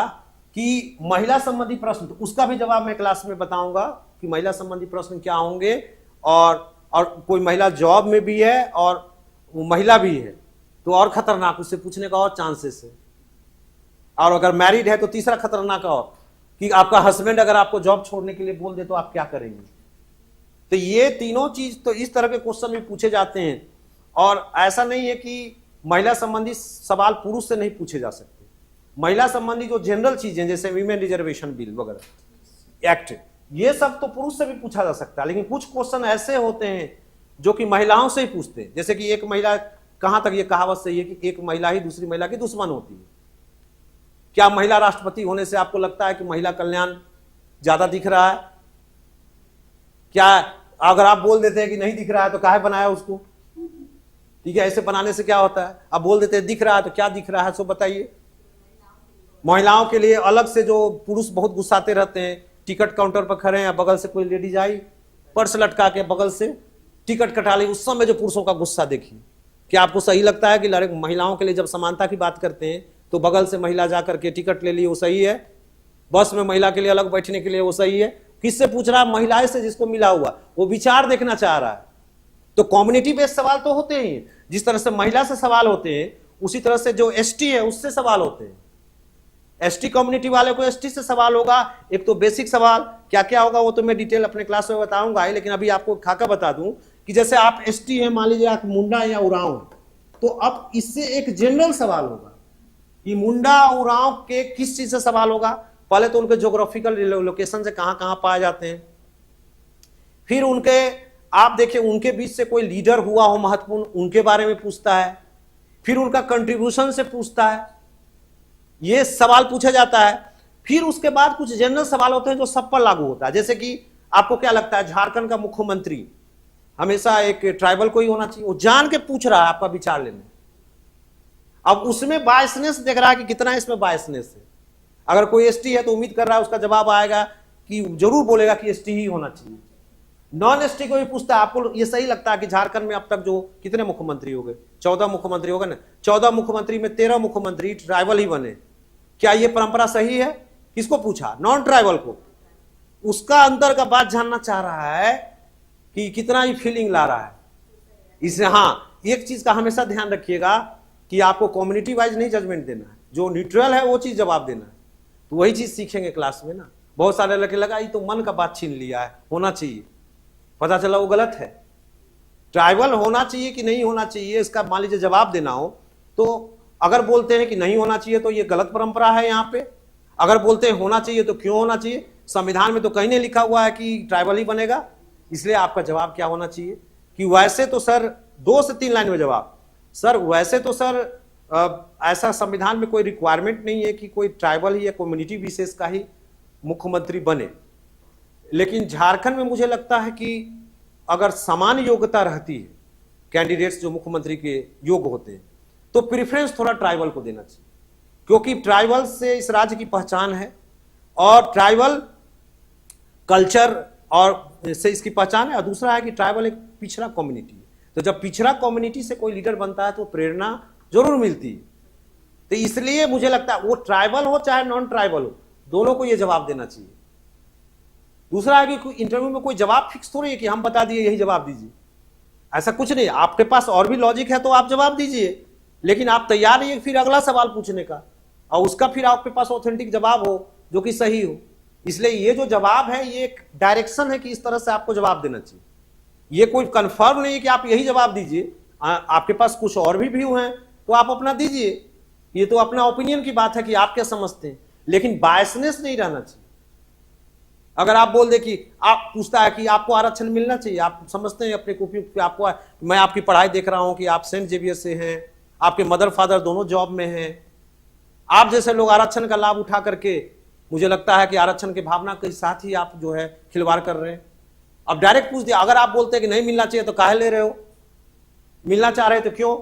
कि महिला संबंधी प्रश्न, तो उसका भी जवाब मैं क्लास में बताऊंगा कि महिला संबंधी प्रश्न क्या होंगे। और कोई महिला जॉब में भी है और वो महिला भी है तो और खतरनाक, उससे पूछने का और चांसेस है। और अगर मैरिड है तो तीसरा खतरनाक और कि आपका हस्बैंड अगर आपको जॉब छोड़ने के लिए बोल दे तो आप क्या करेंगे। तो ये तीनों चीज तो इस तरह के क्वेश्चन भी पूछे जाते हैं। और ऐसा नहीं है कि महिला संबंधी सवाल पुरुष से नहीं पूछे जा सकते। महिला संबंधी जो जनरल चीजें जैसे वीमेन रिजर्वेशन बिल वगैरह एक्ट, ये सब तो पुरुष से भी पूछा जा सकता है। लेकिन कुछ क्वेश्चन ऐसे होते हैं जो कि महिलाओं से ही पूछते हैं, जैसे कि एक महिला, कहां तक ये कहावत सही है कि एक महिला ही दूसरी महिला की दुश्मन होती है। क्या महिला राष्ट्रपति होने से आपको लगता है कि महिला कल्याण ज्यादा दिख रहा है? क्या अगर आप बोल देते हैं कि नहीं दिख रहा है तो काहे बनाया उसको? ठीक है, ऐसे बनाने से क्या होता है? आप बोल देते हैं दिख रहा है, तो क्या दिख रहा है सो बताइए। महिलाओं के लिए अलग से, जो पुरुष बहुत गुस्साते रहते हैं, टिकट काउंटर पर खड़े हैं, बगल से कोई लेडीज आई, पर्स लटका के बगल से टिकट कटा ली, उस समय जो पुरुषों का गुस्सा देखिए। क्या आपको सही लगता है कि महिलाओं के लिए जब समानता की बात करते हैं तो बगल से महिला जाकर के टिकट ले ली, वो सही है? बस में महिला के लिए अलग बैठने के लिए वो सही है? किससे पूछ रहा है? महिलाएं से, जिसको मिला हुआ, वो विचार देखना चाह रहा है। तो कम्युनिटी बेस्ड सवाल तो होते ही, जिस तरह से महिला से सवाल होते हैं उसी तरह से जो एसटी है उससे सवाल होते हैं। एसटी कम्युनिटी वाले को एसटी से सवाल होगा। एक तो बेसिक सवाल क्या क्या होगा वो तो मैं डिटेल अपने क्लास में बताऊंगा ही, लेकिन अभी आपको खाका बता दूं कि जैसे आप एसटी है, मान लीजिए आप मुंडा या उरांव, तो अब इससे एक जनरल सवाल होगा कि मुंडा उरांव के किस चीज से सवाल होगा। पहले तो उनके ज्योग्राफिकल लोकेशन से कहां कहां पाए जाते हैं, फिर उनके आप देखिए उनके बीच से कोई लीडर हुआ हो महत्वपूर्ण, उनके बारे में पूछता है, फिर उनका कंट्रीब्यूशन से पूछता है, ये सवाल पूछा जाता है। फिर उसके बाद कुछ जनरल सवाल होते हैं जो सब पर लागू होता है, जैसे कि आपको क्या लगता है झारखंड का मुख्यमंत्री हमेशा एक ट्राइबल को ही होना चाहिए, वो जान के पूछ रहा है आपका विचार लेने। अब उसमें बायसनेस देख रहा है कि कितना इसमें बायसनेस है। अगर कोई एसटी है तो उम्मीद कर रहा है उसका जवाब आएगा कि जरूर बोलेगा कि एसटी ही होना चाहिए। नॉन एसटी को भी पूछता है आपको ये सही लगता है कि झारखंड में अब तक जो कितने मुख्यमंत्री हो गए, 14 मुख्यमंत्री हो गए ना, 14 मुख्यमंत्री में 13 मुख्यमंत्री ट्राइबल ही बने, क्या ये परंपरा सही है? किसको पूछा? नॉन ट्राइबल को। उसका अंदर का बात जानना चाह रहा है कि कितना ही फीलिंग ला रहा है इसे। हाँ, एक चीज का हमेशा ध्यान रखिएगा कि आपको कम्युनिटी वाइज नहीं जजमेंट देना है, जो न्यूट्रल है वो चीज जवाब देना है। तो वही चीज सीखेंगे क्लास में ना। बहुत सारे लड़के लगा ये तो मन का बात छीन लिया है, होना चाहिए, पता चला वो गलत है। ट्राइबल होना चाहिए कि नहीं होना चाहिए इसका मान लीजिए जवाब देना हो, तो अगर बोलते हैं कि नहीं होना चाहिए तो ये गलत परंपरा है यहाँ पे। अगर बोलते हैं होना चाहिए तो क्यों होना चाहिए? संविधान में तो कहीं नहीं लिखा हुआ है कि ट्राइबल ही बनेगा। इसलिए आपका जवाब क्या होना चाहिए कि वैसे तो सर 2 से 3 लाइन में जवाब, सर वैसे तो सर ऐसा संविधान में कोई रिक्वायरमेंट नहीं है कि कोई ट्राइबल ही या कम्युनिटी विशेष का ही मुख्यमंत्री बने, लेकिन झारखंड में मुझे लगता है कि अगर समान योग्यता रहती है, कैंडिडेट्स जो मुख्यमंत्री के योग्य होते हैं, तो प्रेफरेंस थोड़ा ट्राइबल को देना चाहिए, क्योंकि ट्राइबल से इस राज्य की पहचान है और ट्राइबल कल्चर और से इसकी पहचान है। और दूसरा है कि ट्राइबल एक पिछड़ा कम्युनिटी है, तो जब पिछड़ा कम्युनिटी से कोई लीडर बनता है तो प्रेरणा जरूर मिलती है। तो इसलिए मुझे लगता है वो ट्राइबल हो चाहे नॉन ट्राइबल हो, दोनों को ये जवाब देना चाहिए। दूसरा है कि इंटरव्यू में कोई जवाब फिक्स थोड़ी है कि हम बता दिए यही जवाब दीजिए, ऐसा कुछ नहीं। आपके पास और भी लॉजिक है तो आप जवाब दीजिए, लेकिन आप तैयार रहिए फिर अगला सवाल पूछने का, और उसका फिर आपके पास ऑथेंटिक जवाब हो जो कि सही हो। इसलिए ये जो जवाब है ये एक डायरेक्शन है कि इस तरह से आपको जवाब देना चाहिए। ये कोई कंफर्म नहीं है कि आप यही जवाब दीजिए। आपके पास कुछ और भी व्यू हैं तो आप अपना दीजिए, ये तो अपना ओपिनियन की बात है कि आप क्या समझते हैं, लेकिन बायसनेस नहीं रहना चाहिए। अगर आप बोल दे कि आप पूछता है कि आपको आरक्षण मिलना चाहिए, आप समझते हैं अपने को आपको, मैं आपकी पढ़ाई देख रहा हूं कि आप सेंट जेवियर से हैं, आपके मदर फादर दोनों जॉब में हैं, आप जैसे लोग आरक्षण का लाभ उठा करके मुझे लगता है कि आरक्षण की भावना के साथ ही आप जो है खिलवाड़ कर रहे हैं। अब डायरेक्ट पूछ दिया, अगर आप बोलते हैं कि नहीं मिलना चाहिए तो काहे ले रहे हो, मिलना चाह रहे तो क्यों?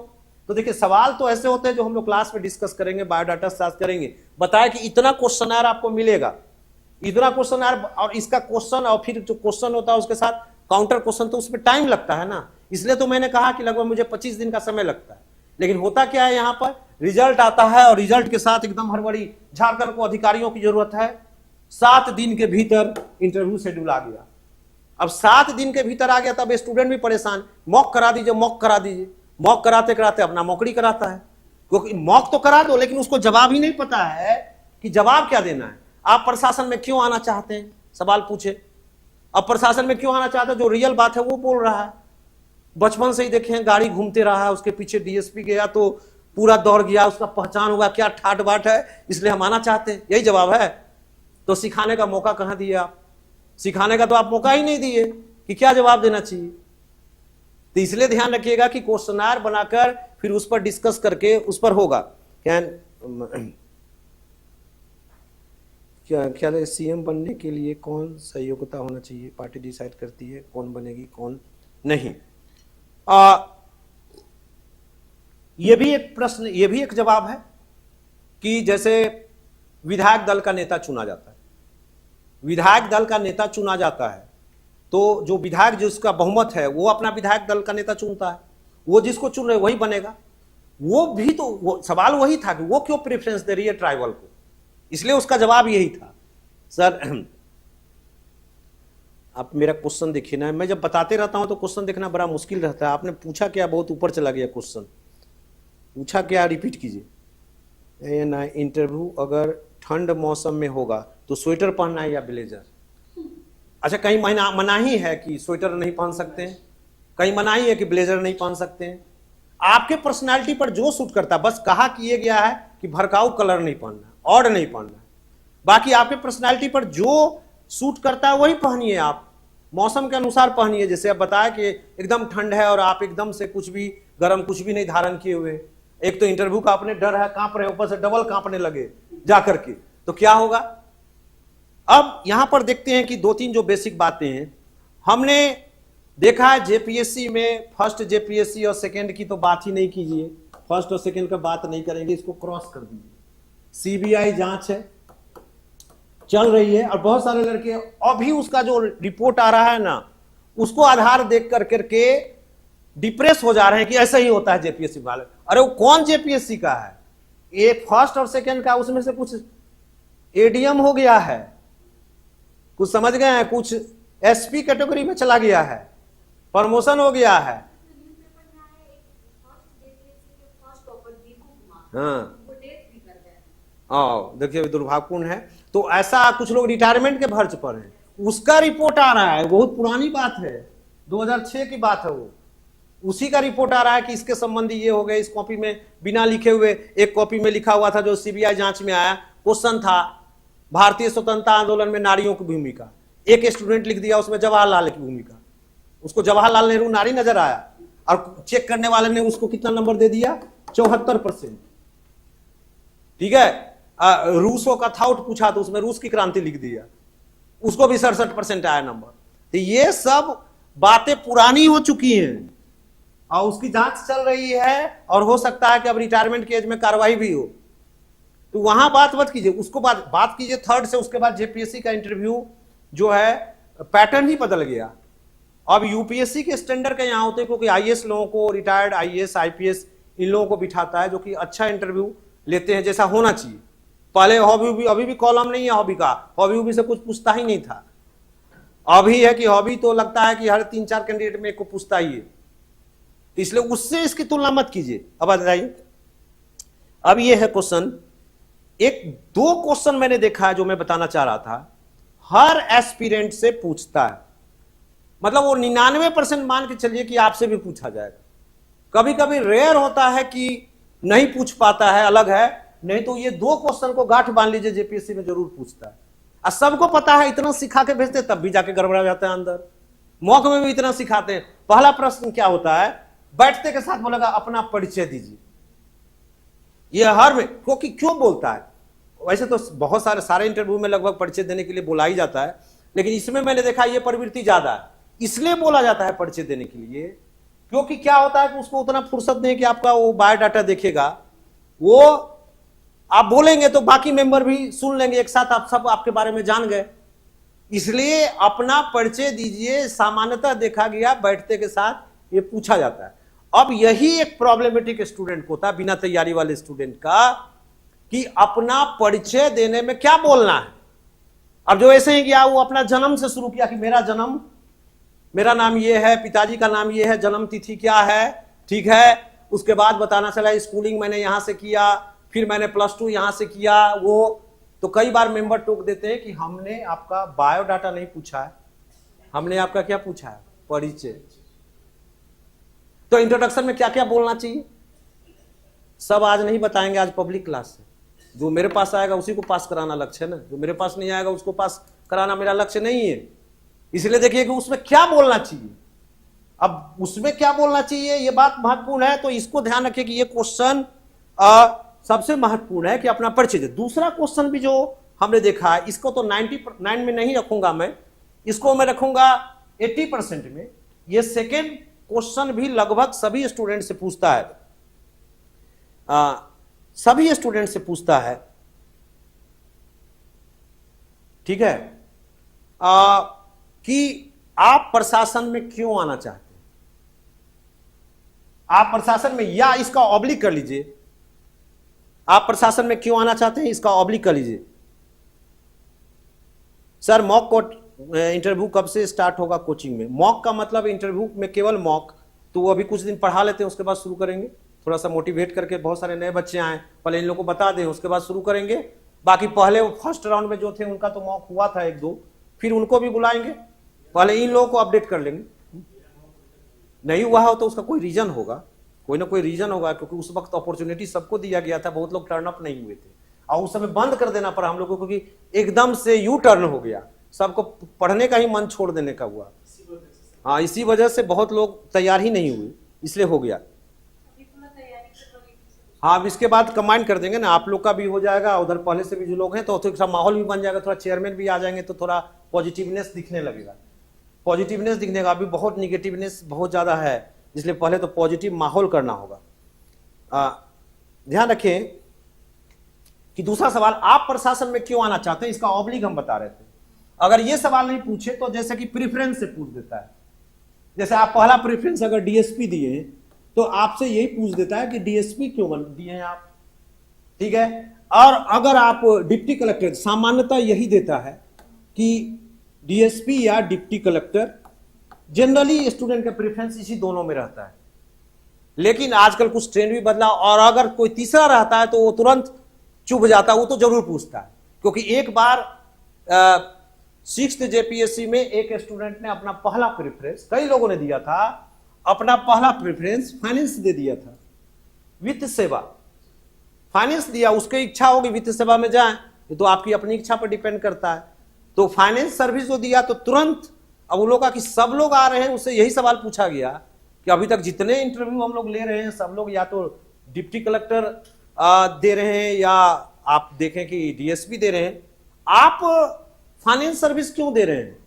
तो देखिए सवाल तो ऐसे होते हैं जो हम लोग क्लास में डिस्कस करेंगे, बायोडाटा साथ करेंगे, बताया कि इतना क्वेश्चनर आपको मिलेगा, इतना क्वेश्चनर, और इसका क्वेश्चन और फिर जो क्वेश्चन होता है उसके साथ काउंटर क्वेश्चन, तो उसमें टाइम लगता है ना। इसलिए तो मैंने कहा कि लगभग मुझे 25 दिन का समय लगता है। लेकिन होता क्या है, यहाँ पर रिजल्ट आता है और रिजल्ट के साथ एकदम हड़बड़ी, झारखंड को अधिकारियों की जरूरत है, 7 दिन के भीतर इंटरव्यू शेड्यूल आ गया। अब 7 दिन के भीतर आ गया तब स्टूडेंट भी परेशान, मॉक करा दीजिए, मॉक करा दीजिए। मॉक कराते कराते अपना मौकड़ी कराता है, क्योंकि मॉक तो करा दो लेकिन उसको जवाब ही नहीं पता है कि जवाब क्या देना है। आप प्रशासन में क्यों आना चाहते हैं, सवाल पूछे। अब प्रशासन में क्यों आना चाहते हैं, जो रियल बात है वो बोल रहा है। बचपन से ही देखें गाड़ी घूमते रहा है, उसके पीछे डीएसपी गया तो पूरा दौड़ गया, उसका पहचान हुआ क्या ठाट बाट है, इसलिए हम आना चाहते हैं, यही जवाब है। तो सिखाने का मौका कहां दिए आप? सिखाने का तो आप मौका ही नहीं दिए कि क्या जवाब देना चाहिए। तो इसलिए ध्यान रखिएगा कि क्वेश्चनर बनाकर फिर उस पर डिस्कस करके उस पर होगा। क्या सीएम बनने के लिए कौन सा योग्यता होना चाहिए? पार्टी डिसाइड करती है कौन बनेगी कौन नहीं। ये भी एक प्रश्न, ये भी एक जवाब है कि जैसे विधायक दल का नेता चुना जाता है, विधायक दल का नेता चुना जाता है तो जो विधायक जिसका बहुमत है वो अपना विधायक दल का नेता चुनता है, वो जिसको चुन रहे वही बनेगा। वो भी तो वो सवाल वही था कि वो क्यों प्रेफरेंस दे रही है ट्राइबल को, इसलिए उसका जवाब यही था। सर आप मेरा क्वेश्चन देखिए ना, मैं जब बताते रहता हूं तो क्वेश्चन देखना बड़ा मुश्किल रहता है। आपने पूछा क्या, बहुत ऊपर चला गया क्वेश्चन, पूछा क्या रिपीट कीजिए। ना इंटरव्यू अगर ठंड मौसम में होगा तो स्वेटर पहनना है या ब्लेजर? अच्छा, कहीं मनाही है कि स्वेटर नहीं पहन सकते हैं, कहीं मनाही है कि ब्लेजर नहीं पहन सकते हैं। आपके पर्सनालिटी पर जो सूट करता है, बस कहा किया गया है कि भड़काऊ कलर नहीं पहनना, ऑड नहीं पहनना, बाकी आपके पर्सनालिटी पर जो सूट करता है वही पहनिए आप। मौसम के अनुसार पहनिए। जैसे अब बताया कि एकदम ठंड है और आप एकदम से कुछ भी गर्म कुछ भी नहीं धारण किए हुए, एक तो इंटरव्यू का अपने डर है, कांप रहे, ऊपर से डबल कांपने लगे जाकर के, तो क्या होगा। अब यहां पर देखते हैं कि दो तीन जो बेसिक बातें हैं हमने देखा है जेपीएससी में। फर्स्ट जेपीएससी और सेकंड की तो बात ही नहीं कीजिए, फर्स्ट और सेकंड का बात नहीं करेंगे, इसको क्रॉस कर दीजिए। सीबीआई जांच है, चल रही है, और बहुत सारे लड़के अभी उसका जो रिपोर्ट आ रहा है ना, उसको आधार देख कर करके डिप्रेस हो जा रहे हैं कि ऐसा ही होता है जेपीएससी वाले। अरे वो कौन जेपीएससी का है, ये फर्स्ट और सेकंड का उसमें से कुछ एडीएम हो गया है, कुछ समझ गए हैं, कुछ एसपी कैटेगरी में चला गया है, प्रमोशन हो गया है। हाँ देखिए दुर्भाग्यपूर्ण है। तो ऐसा कुछ लोग रिटायरमेंट के भर्ज पर हैं, उसका रिपोर्ट आ रहा है, बहुत पुरानी बात है, 2006 की बात है वो, उसी का रिपोर्ट आ रहा है कि इसके संबंधी ये हो गए। इस कॉपी में बिना लिखे हुए, एक कॉपी में लिखा हुआ था जो सीबीआई जांच में आया, क्वेश्चन था भारतीय स्वतंत्रता आंदोलन में नारियों की भूमिका, एक स्टूडेंट लिख दिया उसमें जवाहरलाल की भूमिका, उसको जवाहरलाल नेहरू नारी नजर आया, और चेक करने वाले ने उसको कितना नंबर दे दिया, 74%। ठीक है, रूसों का थाउट पूछा तो उसमें रूस की क्रांति लिख दिया, उसको भी 67% आया नंबर। तो ये सब बातें पुरानी हो चुकी हैं और उसकी जांच चल रही है, और हो सकता है कि अब रिटायरमेंट के एज में कार्रवाई भी हो। तो वहां बात मत कीजिए, उसको बात कीजिए थर्ड से। उसके बाद जेपीएससी का इंटरव्यू जो है पैटर्न ही बदल गया। अब यूपीएससी के स्टैंडर्ड के यहां होते हैं, क्योंकि आईएएस लोगों को, रिटायर्ड आईएएस आईपीएस इन लोगों को बिठाता है जो कि अच्छा इंटरव्यू लेते हैं जैसा होना चाहिए। पहले हॉबी भी, अभी भी कॉलम नहीं है हॉबी का, हॉबी से कुछ पूछता ही नहीं था। अभी है कि हॉबी तो लगता है कि हर 3-4 कैंडिडेट में एक को पूछता ही है, इसलिए उससे इसकी तुलना मत कीजिए। अब बताइए, अब ये है क्वेश्चन, एक दो क्वेश्चन मैंने देखा है जो मैं बताना चाह रहा था, हर एस्पिरेंट से पूछता है, मतलब वो 99% मान के चलिए कि आपसे भी पूछा जाएगा। कभी कभी रेयर होता है कि नहीं पूछ पाता है, अलग है, नहीं तो ये दो क्वेश्चन को गांठ बांध लीजिए जेपीएससी में जरूर पूछता है। और सबको पता है, इतना सिखा के भेजते तब भी जाके गड़बड़ा जाता है अंदर, मॉक में भी इतना सिखाते हैं। पहला प्रश्न क्या होता है, बैठते के साथ बोलेगा अपना परिचय दीजिए। ये हर में क्योंकि क्यों बोलता है, वैसे तो बहुत सारे इंटरव्यू में लगभग परिचय देने के लिए बोला ही जाता है, लेकिन इसमें मैंने देखा ये प्रवृत्ति ज्यादा है, इसलिए बोला जाता है परिचय देने के लिए, क्योंकि क्या होता है कि उसको उतना फुर्सत नहीं कि आपका वो बायोडाटा देखेगा, वो आप बोलेंगे तो बाकी मेंबर भी सुन लेंगे एक साथ, आप सब आपके बारे में जान गए, इसलिए अपना परिचय दीजिए। सामान्यतः देखा गया बैठते के साथ ये पूछा जाता है। अब यही एक प्रॉब्लमेटिक स्टूडेंट होता है, बिना तैयारी वाले स्टूडेंट का, कि अपना परिचय देने में क्या बोलना है। अब जो ऐसे ही किया, वो अपना जन्म से शुरू किया कि मेरा जन्म, मेरा नाम ये है, पिताजी का नाम ये है, जन्म तिथि क्या है, ठीक है। उसके बाद बताना चला स्कूलिंग मैंने यहां से किया, फिर मैंने +2 यहां से किया। वो तो कई बार मेंबर टोक देते हैं कि हमने आपका बायोडाटा नहीं पूछा है, हमने आपका क्या पूछा है, परिचय। तो इंट्रोडक्शन में क्या क्या बोलना चाहिए सब आज नहीं बताएंगे, आज पब्लिक क्लास है। जो मेरे पास आएगा उसी को पास कराना लक्ष्य है ना, जो मेरे पास नहीं आएगा उसको पास कराना मेरा लक्ष्य नहीं है। इसलिए देखिए कि उसमें क्या बोलना चाहिए। अब उसमें क्या बोलना चाहिए ये बात महत्वपूर्ण है, तो इसको ध्यान रखिए कि ये क्वेश्चन सबसे महत्वपूर्ण है कि अपना परिचय दे। दूसरा क्वेश्चन भी जो हमने देखा है, इसको तो 99 में नहीं रखूंगा मैं, इसको मैं रखूंगा 80% में। ये सेकेंड क्वेश्चन भी लगभग सभी स्टूडेंट से पूछता है, सभी स्टूडेंट से पूछता है, ठीक है, कि आप प्रशासन में क्यों आना चाहते हैं, आप प्रशासन में, या इसका ऑब्लिक कर लीजिए, आप प्रशासन में क्यों आना चाहते हैं, इसका ऑब्लिक कर लीजिए। सर मॉक इंटरव्यू कब से स्टार्ट होगा कोचिंग में? मॉक का मतलब इंटरव्यू में केवल मॉक, तो वो अभी कुछ दिन पढ़ा लेते हैं, उसके बाद शुरू करेंगे। थोड़ा सा मोटिवेट करके, बहुत सारे नए बच्चे आए, पहले इन लोगों को बता दें, उसके बाद शुरू करेंगे। बाकी पहले फर्स्ट राउंड में जो थे उनका तो मॉक हुआ था 1-2, फिर उनको भी बुलाएंगे, पहले इन लोगों को अपडेट कर लेंगे। नहीं हुआ हो तो उसका कोई रीजन होगा, कोई ना कोई रीजन होगा, क्योंकि उस वक्त अपॉर्चुनिटी सबको दिया गया था, बहुत लोग टर्न अप नहीं हुए थे, और उस समय बंद कर देना पड़ा हम लोगों को, क्योंकि एकदम से यू टर्न हो गया, सबको पढ़ने का ही मन छोड़ देने का हुआ। हाँ, इसी वजह से बहुत लोग तैयार ही नहीं हुए, इसलिए हो गया। हाँ, अब इसके बाद कंबाइन कर देंगे ना, आप लोग का भी हो जाएगा, उधर पहले से भी जो लोग हैं तो थोड़ा माहौल भी बन जाएगा, थोड़ा चेयरमैन भी आ जाएंगे तो थोड़ा पॉजिटिवनेस दिखने लगेगा, पॉजिटिवनेस दिखने का। अभी बहुत निगेटिवनेस बहुत ज़्यादा है, इसलिए पहले तो पॉजिटिव माहौल करना होगा। ध्यान रखें कि दूसरा सवाल, आप प्रशासन में क्यों आना चाहते हैं, इसका ऑब्लिक हम बता रहे थे। अगर ये सवाल नहीं पूछे तो जैसे कि प्रेफरेंस से पूछ देता है, जैसे आप पहला प्रेफरेंस अगर डीएसपी दिए तो आपसे यही पूछ देता है कि डीएसपी क्यों बन दिए हैं आप, ठीक है। और अगर आप डिप्टी कलेक्टर, सामान्यतः यही देता है कि डीएसपी या डिप्टी कलेक्टर, जनरली स्टूडेंट का प्रेफरेंस इसी दोनों में रहता है। लेकिन आजकल कुछ ट्रेंड भी बदला, और अगर कोई तीसरा रहता है तो वो तुरंत चुप जाता है, वो तो जरूर पूछता है। क्योंकि एक बार 6th जेपीएससी में एक स्टूडेंट ने अपना पहला प्रेफरेंस, कई लोगों ने दिया था, अपना पहला प्रेफरेंस फाइनेंस दे दिया था, वित्त सेवा, फाइनेंस दिया, उसकी इच्छा होगी वित्त सेवा में जाए, ये तो आपकी अपनी इच्छा पर डिपेंड करता है। तो फाइनेंस सर्विस जो दिया तो तुरंत, अब उन लोग का कि सब लोग आ रहे हैं, उससे यही सवाल पूछा गया कि अभी तक जितने इंटरव्यू हम लोग ले रहे हैं सब लोग या तो डिप्टी कलेक्टर दे रहे हैं या आप देखें कि डीएसपी दे रहे हैं, आप फाइनेंस सर्विस क्यों दे रहे हैं।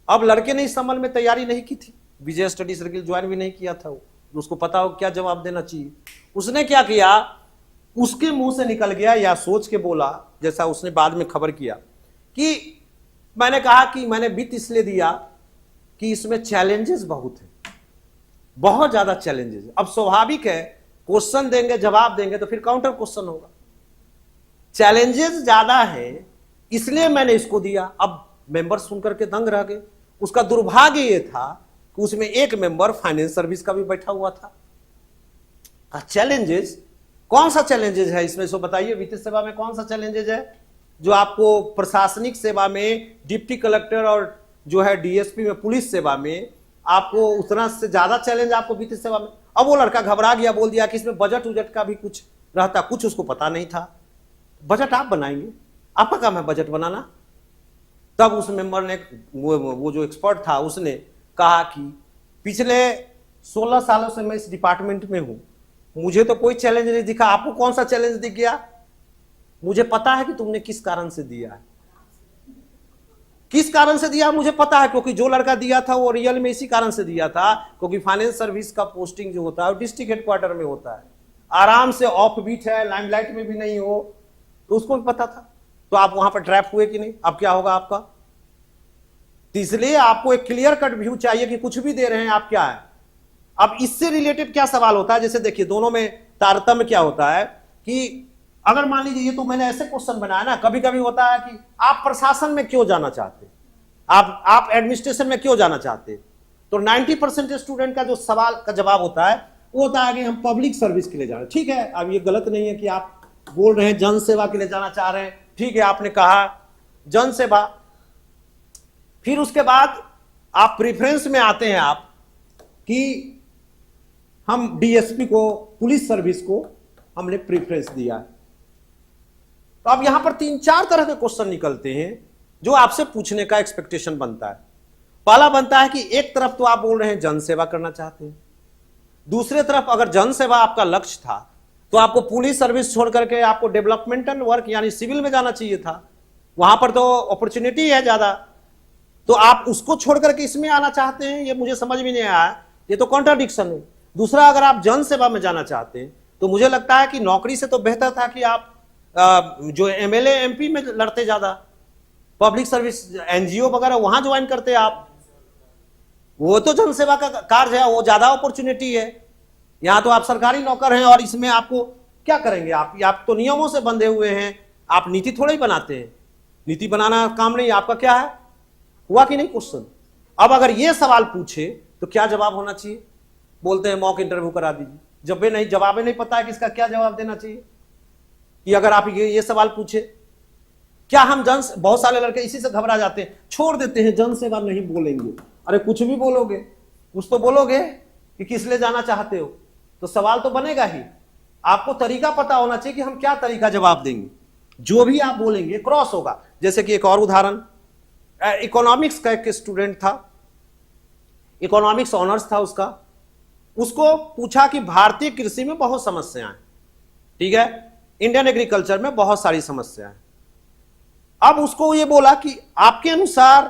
अब लड़के ने इस संबंध में तैयारी नहीं की थी, विजय स्टडी सर्किल ज्वाइन भी नहीं किया था, उसको पता हो क्या जवाब देना चाहिए। उसने क्या किया, उसके मुंह से निकल गया या सोच के बोला, जैसा उसने बाद में खबर किया कि मैंने कहा कि मैंने वित्त इसलिए दिया कि इसमें चैलेंजेस बहुत है, बहुत ज्यादा चैलेंजेस। अब स्वाभाविक है, क्वेश्चन देंगे जवाब देंगे तो फिर काउंटर क्वेश्चन होगा, चैलेंजेस ज्यादा है इसलिए मैंने इसको दिया। अब मेंबर सुनकर के दंग रह गए। उसका दुर्भाग्य यह था कि उसमें एक मेंबर फाइनेंस सर्विस का भी बैठा हुआ था। चैलेंजेस, कौन सा चैलेंजेस है इसमें, सो बताइए, वित्त सेवा में कौन सा चैलेंजेस है जो आपको प्रशासनिक सेवा में, डिप्टी कलेक्टर और जो है डीएसपी में, पुलिस सेवा में आपको उतना से ज्यादा चैलेंज आपको वित्त सेवा में। अब वो लड़का घबरा गया, बोल दिया कि इसमें बजट उजट का भी कुछ रहता, कुछ उसको पता नहीं था। बजट आप बनाएंगे, आपका काम है बजट बनाना। तब उस मेंबर ने, वो जो एक्सपर्ट था, उसने कहा कि पिछले 16 सालों से मैं इस डिपार्टमेंट में हूं, मुझे तो कोई चैलेंज नहीं दिखा, आपको कौन सा चैलेंज दिख गया। मुझे पता है कि तुमने किस कारण से दिया है, किस कारण से दिया मुझे पता है, क्योंकि जो लड़का दिया था वो रियल में इसी कारण से दिया था, क्योंकि फाइनेंस सर्विस का पोस्टिंग जो होता है वो डिस्ट्रिक्ट हेडक्वार्टर में होता है, आराम से ऑफ बीट है, लाइमलाइट में भी नहीं हो, तो उसको भी पता था। तो आप वहां पर ट्रैप हुए कि नहीं, अब क्या होगा आपका। तो इसलिए आपको एक क्लियर कट व्यू चाहिए कि कुछ भी दे रहे हैं आप क्या है। अब इससे रिलेटेड क्या सवाल होता है, जैसे देखिए दोनों में तारतम्य क्या होता है कि अगर मान लीजिए, ये तो मैंने ऐसे क्वेश्चन बनाया ना, कभी कभी होता है कि आप प्रशासन में क्यों जाना चाहते, आप एडमिनिस्ट्रेशन में क्यों जाना चाहते, तो 90% स्टूडेंट का जो सवाल का जवाब होता है वो होता है कि हम पब्लिक सर्विस के लिए जा रहे हैं। ठीक है, अब ये गलत नहीं है कि आप बोल रहे हैं जन सेवा के लिए जाना चाह रहे हैं, ठीक है, आपने कहा जन सेवा। फिर उसके बाद आप प्रेफरेंस में आते हैं आप कि हम डीएसपी को, पुलिस सर्विस को हमने प्रेफरेंस दिया। तो अब यहां पर 3-4 तरह के क्वेश्चन निकलते हैं जो आपसे पूछने का एक्सपेक्टेशन बनता है। पहला बनता है कि एक तरफ तो आप बोल रहे हैं जन सेवा करना चाहते हैं, दूसरे तरफ अगर जन सेवा आपका लक्ष्य था तो आपको पुलिस सर्विस छोड़ करके आपको डेवलपमेंटल वर्क यानी सिविल में जाना चाहिए था, वहां पर तो अपॉर्चुनिटी है ज्यादा, तो आप उसको छोड़ करके इसमें आना चाहते हैं, ये मुझे समझ में नहीं आया, ये तो कॉन्ट्राडिक्शन है। दूसरा, अगर आप जन सेवा में जाना चाहते हैं तो मुझे लगता है कि नौकरी से तो बेहतर था कि आप जो एमएलए एमपी में लड़ते, ज्यादा पब्लिक सर्विस एनजीओ वगैरह वहां ज्वाइन करते आप, वो तो जन सेवा का कार्य है, वो ज्यादा अपॉर्चुनिटी है। यहां तो आप सरकारी नौकर हैं और इसमें आपको क्या करेंगे, आप तो नियमों से बंधे हुए हैं, आप नीति थोड़े ही बनाते हैं, नीति बनाना काम नहीं आपका। क्या है, हुआ कि नहीं क्वेश्चन। अब अगर ये सवाल पूछे तो क्या जवाब होना चाहिए, बोलते हैं मॉक इंटरव्यू करा दीजिए, जब नहीं जवाब नहीं पता है कि इसका क्या जवाब देना चाहिए। कि अगर आप ये सवाल पूछे, क्या हम बहुत सारे लड़के इसी से घबरा जाते हैं, छोड़ देते हैं, जन सेवा नहीं बोलेंगे। अरे कुछ भी बोलोगे, कुछ तो बोलोगे कि किस लिए जाना चाहते हो, तो सवाल तो बनेगा ही। आपको तरीका पता होना चाहिए कि हम क्या तरीका जवाब देंगे, जो भी आप बोलेंगे क्रॉस होगा। जैसे कि एक और उदाहरण, इकोनॉमिक्स का एक स्टूडेंट था, इकोनॉमिक्स ऑनर्स था उसका। उसको पूछा कि भारतीय कृषि में बहुत समस्याएं, ठीक है, इंडियन एग्रीकल्चर में बहुत सारी समस्याएं। अब उसको ये बोला कि आपके अनुसार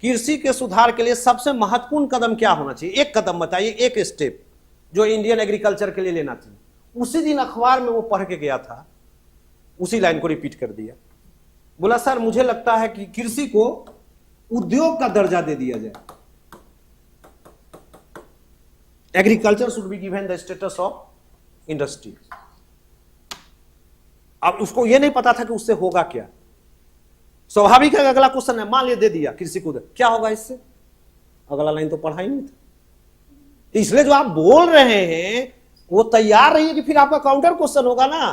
कृषि के सुधार के लिए सबसे महत्वपूर्ण कदम क्या होना चाहिए, एक कदम बताइए, एक स्टेप जो इंडियन एग्रीकल्चर के लिए लेना चाहिए। उसी दिन अखबार में वो पढ़ के गया था, उसी लाइन को रिपीट कर दिया। बोला सर मुझे लगता है कि कृषि को उद्योग का दर्जा दे दिया जाए, agriculture should be given the status of industry. अब उसको यह नहीं पता था कि उससे होगा क्या। स्वाभाविक है, अगला क्वेश्चन है, मान लिया दे दिया कृषि को, क्या होगा इससे, अगला लाइन तो पढ़ा ही नहीं था। इसलिए जो आप बोल रहे हैं वो तैयार रहिए कि फिर आपका काउंटर क्वेश्चन होगा ना।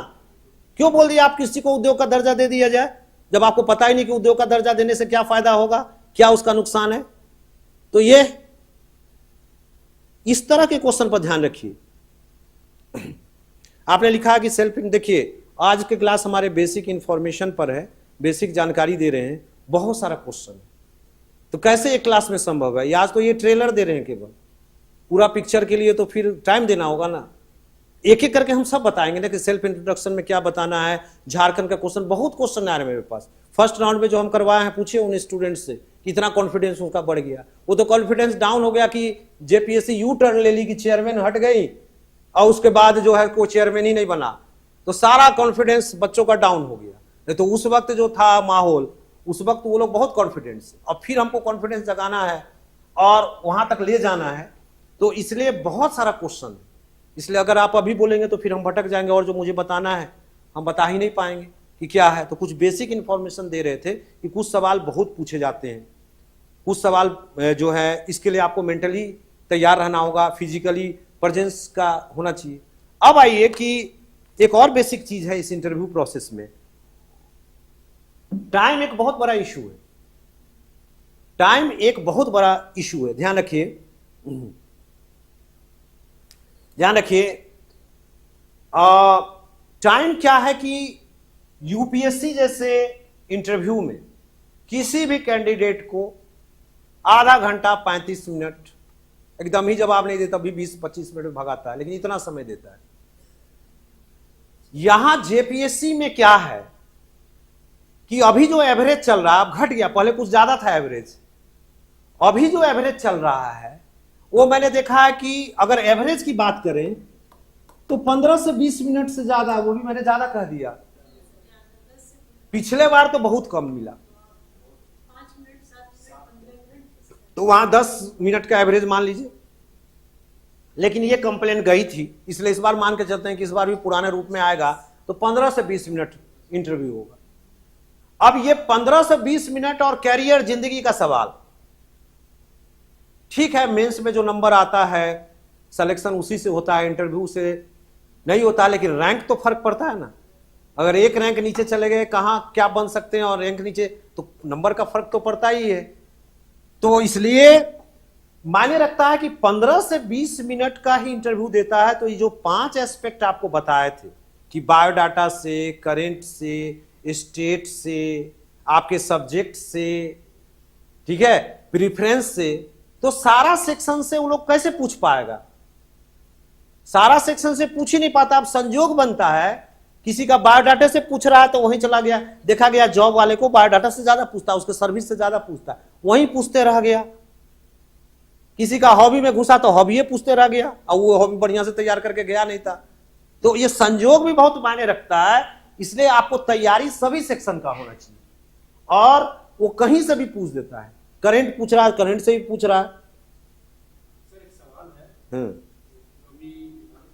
क्यों बोल दिया आप कृषि को उद्योग का दर्जा दे दिया जाए, जब आपको पता ही नहीं कि उद्योग का दर्जा देने से क्या फायदा होगा, क्या उसका नुकसान है। तो ये इस तरह के क्वेश्चन पर ध्यान रखिए। आपने लिखा कि सेल्फ, देखिए आज के क्लास हमारे बेसिक इंफॉर्मेशन पर है, बेसिक जानकारी दे रहे हैं, बहुत सारा क्वेश्चन है, तो कैसे एक क्लास में संभव है। आज तो ये ट्रेलर दे रहे हैं केवल, पूरा पिक्चर के लिए तो फिर टाइम देना होगा ना। एक एक करके हम सब बताएंगे ना कि सेल्फ इंट्रोडक्शन में क्या बताना है। झारखंड का क्वेश्चन, बहुत क्वेश्चन आ रहे हैं मेरे पास। फर्स्ट राउंड में जो हम करवाए हैं, पूछिए उन स्टूडेंट्स से कितना कॉन्फिडेंस उनका बढ़ गया। वो तो कॉन्फिडेंस डाउन हो गया कि जेपीएससी यू टर्न ले ली कि चेयरमैन हट गई और उसके बाद जो है कोई चेयरमैन ही नहीं बना, तो सारा कॉन्फिडेंस बच्चों का डाउन हो गया। नहीं तो उस वक्त जो था माहौल, उस वक्त वो लोग बहुत कॉन्फिडेंस, और फिर हमको कॉन्फिडेंस जगाना है और वहां तक ले जाना है। तो इसलिए बहुत सारा क्वेश्चन है, इसलिए अगर आप अभी बोलेंगे तो फिर हम भटक जाएंगे और जो मुझे बताना है हम बता ही नहीं पाएंगे कि क्या है। तो कुछ बेसिक इंफॉर्मेशन दे रहे थे कि कुछ सवाल बहुत पूछे जाते हैं, कुछ सवाल जो है इसके लिए आपको मेंटली तैयार रहना होगा, फिजिकली प्रेजेंस का होना चाहिए। अब आइए कि एक और बेसिक चीज है इस इंटरव्यू प्रोसेस में, टाइम एक बहुत बड़ा इशू है। टाइम एक बहुत बड़ा इशू है, ध्यान रखिए, ध्यान रखिए। टाइम क्या है कि यूपीएससी जैसे इंटरव्यू में किसी भी कैंडिडेट को आधा घंटा 35 मिनट, एकदम ही जवाब नहीं देता, अभी 20-25 मिनट में भगाता है, लेकिन इतना समय देता है। यहां जेपीएससी में क्या है कि अभी जो एवरेज चल रहा है, अब घट गया, पहले कुछ ज्यादा था एवरेज, अभी जो एवरेज चल रहा है वो मैंने देखा है कि अगर एवरेज की बात करें तो 15 से 20 मिनट से ज्यादा, वो भी मैंने ज्यादा कह दिया, पिछले बार तो बहुत कम मिला, तो वहां 10 मिनट का एवरेज मान लीजिए। लेकिन ये कंप्लेन गई थी, इसलिए इस बार मान के चलते हैं कि इस बार भी पुराने रूप में आएगा, तो 15 से 20 मिनट इंटरव्यू होगा। अब ये 15 से 20 मिनट और कैरियर, जिंदगी का सवाल, ठीक है, मेंस में जो नंबर आता है सिलेक्शन उसी से होता है, इंटरव्यू से नहीं होता, लेकिन रैंक तो फर्क पड़ता है ना। अगर एक रैंक नीचे चले गए, कहां क्या बन सकते हैं, और रैंक नीचे, तो नंबर का फर्क तो पड़ता ही है। तो इसलिए मायने रखता है कि 15 से 20 मिनट का ही इंटरव्यू देता है। तो ये जो 5 एस्पेक्ट आपको बताए थे कि बायोडाटा से, करेंट से, स्टेट से, आपके सब्जेक्ट से, ठीक है, प्रेफरेंस से, तो सारा सेक्शन से वो लोग कैसे पूछ पाएगा, सारा सेक्शन से पूछ ही नहीं पाता। अब संजोग बनता है किसी का बायोडाटा से पूछ रहा है तो वहीं चला गया, देखा गया जॉब वाले को बायोडाटा से ज्यादा पूछता है, उसके सर्विस से ज्यादा पूछता है, वहीं पूछते रह गया। किसी का हॉबी में घुसा तो हॉबी पूछते रह गया, और वो हॉबी बढ़िया से तैयार करके गया नहीं था। तो ये संजोग भी बहुत मायने रखता है, इसलिए आपको तैयारी सभी सेक्शन का होना चाहिए। और वो कहीं से भी पूछ देता है, करंट पूछ रहा है, करंट से भी पूछ रहा है। सर एक सवाल है, अभी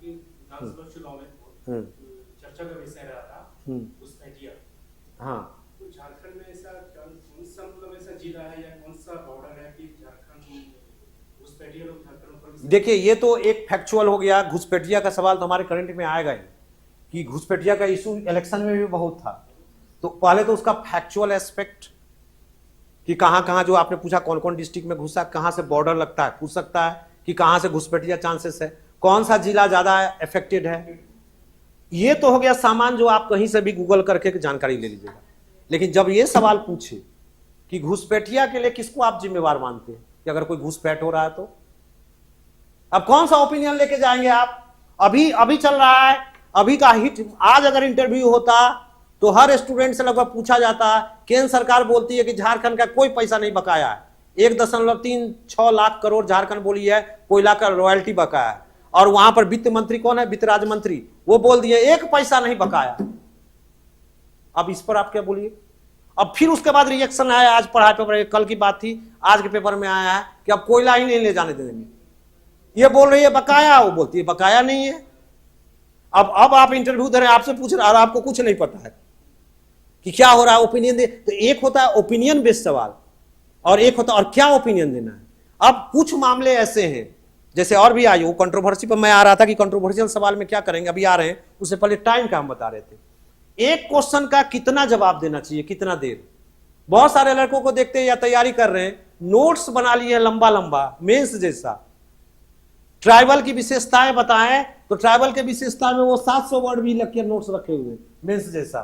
विधानसभा चुनाव में चर्चा का विषय रहा था घुसपैठिया। हाँ, तो झारखंड में ऐसा कौन सा मतलब ऐसा जिला है या कौन सा बॉर्डर है कि झारखंड घुसपैठिया लोग झारखंड पर? देखिए ये तो एक फैक्चुअल हो गया, घुसपैठिया का सवाल तो हमारे करंट में आएगा ही कि घुसपैठिया का इशू इलेक्शन में भी बहुत था। तो पहले तो उसका फैक्चुअल एस्पेक्ट कि कहां कहां, जो आपने पूछा कौन कौन डिस्ट्रिक्ट में घुसा, कहां से बॉर्डर लगता है, पूछ सकता है कि कहां से घुसपैठिया चांसेस है, कौन सा जिला ज्यादा अफेक्टेड है। ये तो हो गया सामान, जो आप कहीं से भी गूगल करके जानकारी ले लीजिएगा। लेकिन जब ये सवाल पूछे कि घुसपैठिया के लिए किसको आप जिम्मेवार मानते हैं, कि अगर कोई घुसपैठ हो रहा है तो अब कौन सा ओपिनियन लेके जाएंगे आप? अभी अभी चल रहा है, अभी का हिट। आज अगर इंटरव्यू होता तो हर स्टूडेंट से लगभग पूछा जाता, केंद्र सरकार बोलती है कि झारखंड का कोई पैसा नहीं बकाया है, 1.36 लाख करोड़ झारखंड बोली है कोयला का रॉयल्टी बकाया है, और वहां पर वित्त मंत्री कौन है? वित्त राज्य मंत्री, वो बोल दिए 1 पैसा नहीं बकाया। अब इस पर आप क्या बोलिए? अब फिर उसके बाद रिएक्शन आया, आज पढ़ाई पेपर, कल की बात थी, आज के पेपर में आया है कि अब कोयला ही नहीं ले जाने देंगे। ये बोल रही है बकाया, वो बोलती है बकाया नहीं है। अब आप इंटरव्यू दे रहे हैं, आपसे पूछ रहे हैं और आपको कुछ नहीं पता है कि क्या हो रहा है, ओपिनियन दे। तो एक होता है ओपिनियन बेस्ड सवाल और एक होता है और क्या ओपिनियन देना है। अब कुछ मामले ऐसे हैं, जैसे और भी आई, वो कंट्रोवर्सी पर मैं आ रहा था कि कंट्रोवर्शियल सवाल में क्या करेंगे, अभी आ रहे हैं, उससे पहले टाइम का हम बता रहे थे। एक क्वेश्चन का कितना जवाब देना चाहिए, कितना देर। बहुत सारे लड़कों को देखते हैं या तैयारी कर रहे हैं, नोट्स बना लिए लंबा लंबा मेंस जैसा, ट्राइबल की विशेषताएं बताएं तो ट्राइबल के विशेषता में वो 700 वर्ड भी लग के नोट्स रखे हुए मेंस जैसा।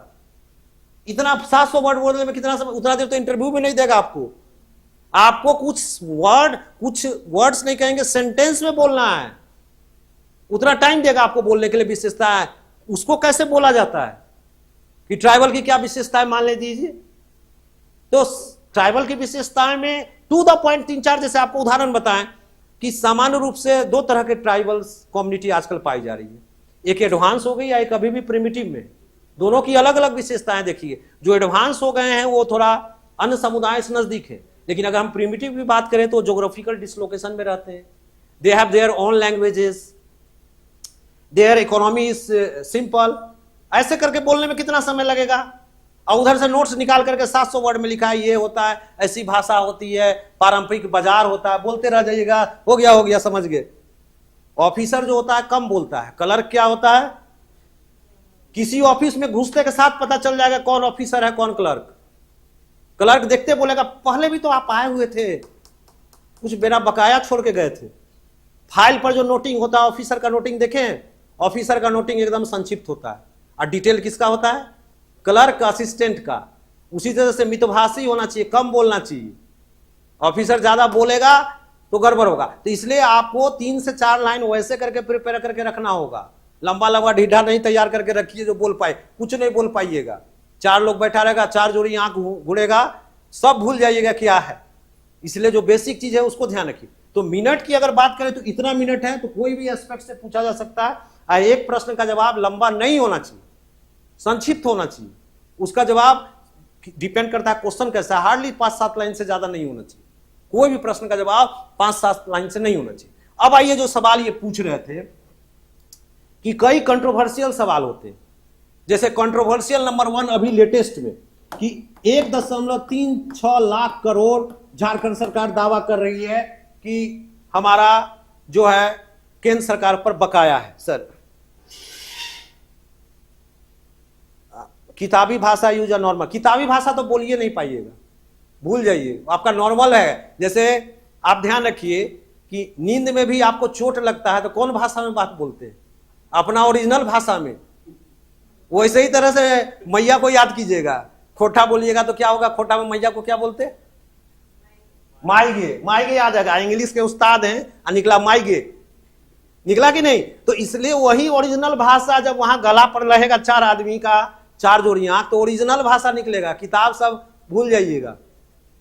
इतना 700 वर्ड बोलने में कितना समय, उतना देर तो इंटरव्यू में नहीं देगा आपको। आपको कुछ वर्ड्स नहीं कहेंगे, सेंटेंस में बोलना है, उतना टाइम देगा आपको बोलने के लिए। विशेषता है उसको कैसे बोला जाता है कि ट्राइबल की क्या विशेषताएं मान ले दीजिए। तो ट्राइबल की विशेषताएं में टू द पॉइंट 3-4 जैसे आपको उदाहरण बताएं कि सामान्य रूप से 2 तरह के ट्राइबल कम्युनिटी आजकल पाई जा रही है, एक एडवांस हो गई या एक अभी भी प्रिमिटिव में। दोनों की अलग अलग विशेषताएं देखिए। जो एडवांस हो गए हैं वो थोड़ा अन्य समुदाय से नजदीक है, लेकिन अगर हम प्रिमिटिव की बात करें तो ज्योग्राफिकल डिसलोकेशन में रहते हैं, they have their own languages, there economy is simple. ऐसे करके बोलने में कितना समय लगेगा? और उधर से नोट्स निकाल करके 700 वर्ड में लिखा है, ये होता है, ऐसी भाषा होती है, पारंपरिक बाजार होता है, बोलते रह जाइएगा, हो गया समझ गए। ऑफिसर जो होता है कम बोलता है। क्लर्क क्या होता है? किसी ऑफिस में घुसते के साथ पता चल जाएगा कौन ऑफिसर है कौन क्लर्क। क्लर्क देखते बोलेगा पहले भी तो आप आए हुए थे, कुछ बिना बकाया छोड़ के गए थे। फाइल पर जो नोटिंग होता है ऑफिसर का नोटिंग देखें, ऑफिसर का नोटिंग एकदम संक्षिप्त होता है और डिटेल किसका होता है? क्लर्क असिस्टेंट का। उसी तरह से मितभाषी होना चाहिए, कम बोलना चाहिए। ऑफिसर ज्यादा बोलेगा तो गड़बड़ होगा। तो इसलिए आपको 3 से 4 लाइन वैसे करके प्रिपेयर करके रखना होगा। लंबा लंबा ढीढ़ा नहीं तैयार करके रखिए जो बोल पाए, कुछ नहीं बोल पाइएगा। 4 लोग बैठा रहेगा, 4 जोड़ी आंख घुड़ेगा, सब भूल जाइएगा क्या है। इसलिए जो बेसिक चीज है उसको ध्यान रखिए। तो मिनट की अगर बात करें तो इतना मिनट है तो कोई भी एस्पेक्ट से पूछा जा सकता है। और एक प्रश्न का जवाब लंबा नहीं होना चाहिए, संक्षिप्त होना चाहिए। उसका जवाब डिपेंड करता है क्वेश्चन कैसा है। हार्डली 5-7 लाइन से ज्यादा नहीं होना चाहिए। कोई भी प्रश्न का जवाब 5-7 लाइन से नहीं होना चाहिए। अब आइए जो सवाल ये पूछ रहे थे कि कई कंट्रोवर्शियल सवाल होते हैं, जैसे कंट्रोवर्शियल नंबर 1 अभी लेटेस्ट में कि 1.36 लाख करोड़ झारखंड सरकार दावा कर रही है कि हमारा जो है केंद्र सरकार पर बकाया है। सर किताबी भाषा यूज या नॉर्मल? किताबी भाषा तो बोलिए नहीं पाइएगा, भूल जाइए। आपका नॉर्मल है। जैसे आप ध्यान रखिए कि नींद में भी आपको चोट लगता है तो कौन भाषा में बात बोलते हैं? अपना ओरिजिनल भाषा में। वैसे ही तरह से मैया को याद कीजिएगा, खोटा बोलिएगा तो क्या होगा? खोटा में मैया को क्या बोलते? माईगे। माईगे याद आएगा, इंग्लिश के उस्ताद हैं और निकला माईगे, निकला कि नहीं? तो इसलिए वही ओरिजिनल भाषा जब वहां गला पर रहेगा 4 आदमी का, 4 जोड़ियां, तो ओरिजिनल भाषा निकलेगा। किताब सब भूल जाइएगा,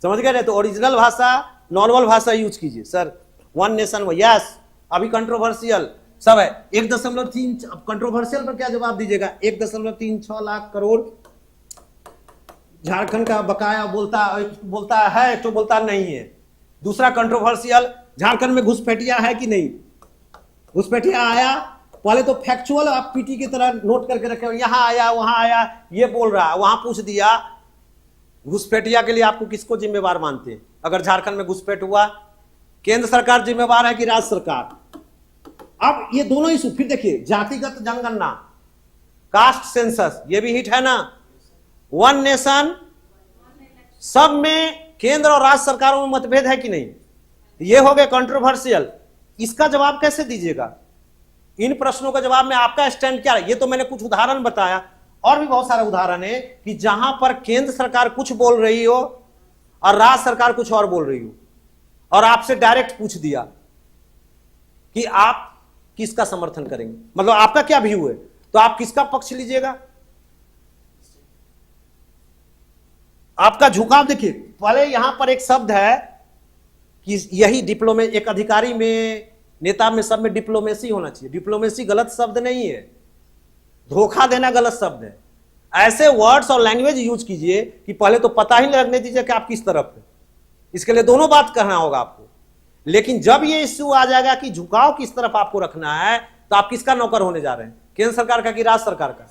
समझ गए? तो ओरिजिनल भाषा, नॉर्मल भाषा यूज कीजिए। Sir 1 nation, yes. अभी कंट्रोवर्शियल सब है। 1.3 कंट्रोवर्शियल पर क्या जवाब दीजिएगा? 1.36 लाख करोड़ झारखंड का बकाया बोलता है, एक तो बोलता नहीं है। दूसरा कंट्रोवर्शियल, झारखंड में घुसपैठिया है कि नहीं? घुसपैठिया आया, पहले तो फैक्चुअल आप पीटी की तरह नोट करके रखे, यहां आया वहां आया, ये बोल रहा है। वहां पूछ दिया घुसपैठिया के लिए आपको किसको जिम्मेवार मानते हैं? अगर झारखंड में घुसपैठ हुआ, केंद्र सरकार जिम्मेवार है कि राज्य सरकार? अब ये दोनों इशू। फिर देखिए जातिगत जनगणना, कास्ट सेंसस, ये भी हिट है ना। 1 नेशन, सब में केंद्र और राज्य सरकारों में मतभेद है कि नहीं? ये हो गए कंट्रोवर्शियल। इसका जवाब कैसे दीजिएगा? इन प्रश्नों का जवाब में आपका स्टैंड क्या है? ये तो मैंने कुछ उदाहरण बताया, और भी बहुत सारे उदाहरण है कि जहां पर केंद्र सरकार कुछ बोल रही हो और राज्य सरकार कुछ और बोल रही हो। और आपसे डायरेक्ट पूछ दिया कि आप किसका समर्थन करेंगे, मतलब आपका क्या व्यू है, तो आप किसका पक्ष लीजिएगा? आपका झुकाव देखिए। पहले यहां पर एक शब्द है कि यही एक अधिकारी में, नेता में, सब में डिप्लोमेसी होना चाहिए। डिप्लोमेसी गलत शब्द नहीं है, धोखा देना गलत शब्द है। ऐसे वर्ड्स और लैंग्वेज यूज कीजिए कि पहले तो पता ही लगने दीजिए कि आप किस तरफ है। इसके लिए दोनों बात कहना होगा आपको। लेकिन जब ये इश्यू आ जाएगा कि झुकाव किस तरफ आपको रखना है, तो आप किसका नौकर होने जा रहे हैं, केंद्र सरकार का कि राज्य सरकार का?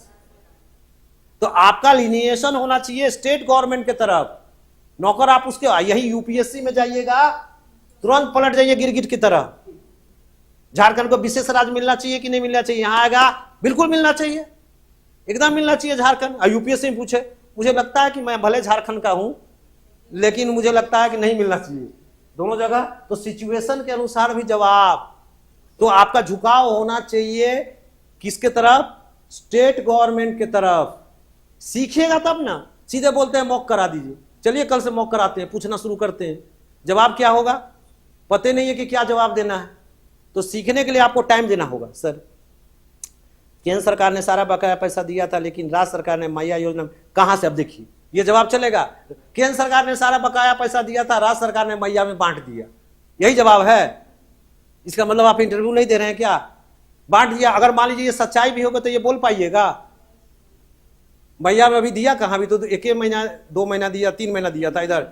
तो आपका लिनिएशन होना चाहिए स्टेट गवर्नमेंट के तरफ। नौकर आप उसके, यही यूपीएससी में जाइएगा तुरंत पलट जाइए गिरगिट की तरह। झारखंड को विशेष राज्य मिलना चाहिए कि नहीं मिलना चाहिए? यहां आएगा बिल्कुल मिलना चाहिए, एकदम मिलना चाहिए झारखंड। और यूपीएससी में पूछे, मुझे लगता है कि मैं भले झारखंड का हूं लेकिन मुझे लगता है कि नहीं मिलना चाहिए, दोनों जगह। तो सिचुएशन के अनुसार भी जवाब। तो आपका झुकाव होना चाहिए किसके तरफ? स्टेट गवर्नमेंट के तरफ। सीखिएगा तब ना। सीधे बोलते हैं मॉक करा दीजिए, चलिए कल से मॉक कराते हैं, पूछना शुरू करते हैं, जवाब क्या होगा पता नहीं है कि क्या जवाब देना है। तो सीखने के लिए आपको टाइम देना होगा। सर केंद्र सरकार ने सारा बकाया पैसा दिया था लेकिन राज्य सरकार ने मैया योजना कहां से? अब देखिए ये जवाब चलेगा। केंद्र सरकार ने सारा बकाया पैसा दिया था, राज्य सरकार ने मैया में बांट दिया, यही जवाब है। इसका मतलब आप इंटरव्यू नहीं दे रहे हैं क्या? बांट दिया। अगर मान लीजिए ये सच्चाई भी होगा तो ये बोल पाइएगा? मैया में अभी दिया कहां? अभी तो 1 महीना 2 महीना दिया, 3 महीना दिया था। इधर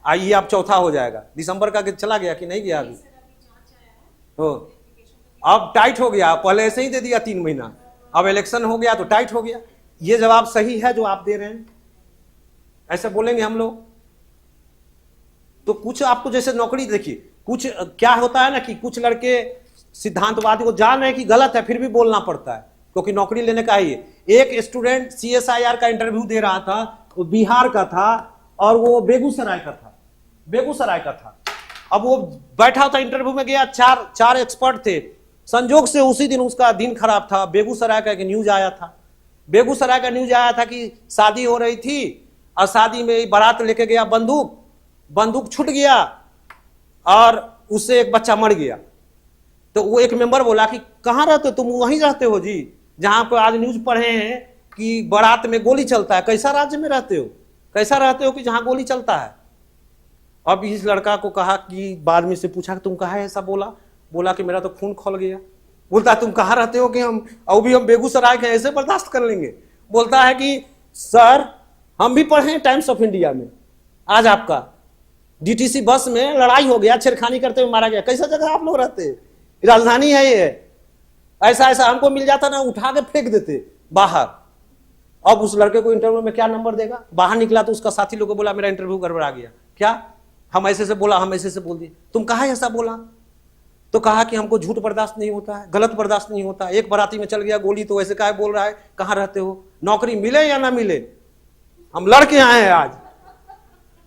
आइए आप चौथा हो जाएगा। दिसंबर का चला गया कि नहीं गया? अभी हो, अब टाइट हो गया। पहले ऐसे ही दे दिया 3 महीना, अब इलेक्शन हो गया तो टाइट हो गया। ये जवाब सही है जो आप दे रहे हैं? ऐसे बोलेंगे हम लोग? तो कुछ आपको जैसे नौकरी देखिए, कुछ क्या होता है ना कि कुछ लड़के सिद्धांतवादी को जान रहे हैं कि गलत है फिर भी बोलना पड़ता है क्योंकि नौकरी लेने का ही है। एक स्टूडेंट CSIR का इंटरव्यू दे रहा था, वो बिहार का था और वो बेगूसराय का था। अब वो बैठा था इंटरव्यू में, गया, चार एक्सपर्ट थे। संजोग से उसी दिन उसका दिन खराब था। बेगूसराय का एक न्यूज आया था कि शादी हो रही थी और शादी में बारात लेके गया, बंदूक छूट गया और उससे एक बच्चा मर गया। तो वो एक मेंबर बोला कि कहां रहते हो तुम? वहीं रहते हो जी जहां पर आज न्यूज पढ़े हैं कि बारात में गोली चलता है। कैसा राज्य में रहते हो? कैसा रहते हो कि जहां गोली चलता है? अब इस लड़का को कहा कि बाद में से पूछा कि तुम कहाँ ऐसा बोला कि मेरा तो खून खोल गया। बोलता है तुम कहाँ रहते हो? कि हम बेगूसराय के, ऐसे बर्दाश्त कर लेंगे? बोलता है कि सर हम भी पढ़े हैं टाइम्स ऑफ इंडिया में, आज आपका DTC बस में लड़ाई हो गया, छेड़खानी करते हुए मारा गया। कैसा जगह आप लोग रहते हैं? राजधानी है ये। ऐसा हमको मिल जाता ना, उठा के फेंक देते बाहर। अब उस लड़के को इंटरव्यू में क्या नंबर देगा? बाहर निकला तो उसका साथी लोग को बोला मेरा इंटरव्यू गड़बड़ा गया। क्या? हम ऐसे से बोला, हम ऐसे से बोल दिए। तुम कहा ऐसा बोला? तो कहा कि हमको झूठ बर्दाश्त नहीं होता है, गलत बर्दाश्त नहीं होता। एक बाराती में चल गया गोली तो ऐसे काहे बोल रहा है? कहां रहते हो? नौकरी मिले या ना मिले, हम लड़के आए हैं आज।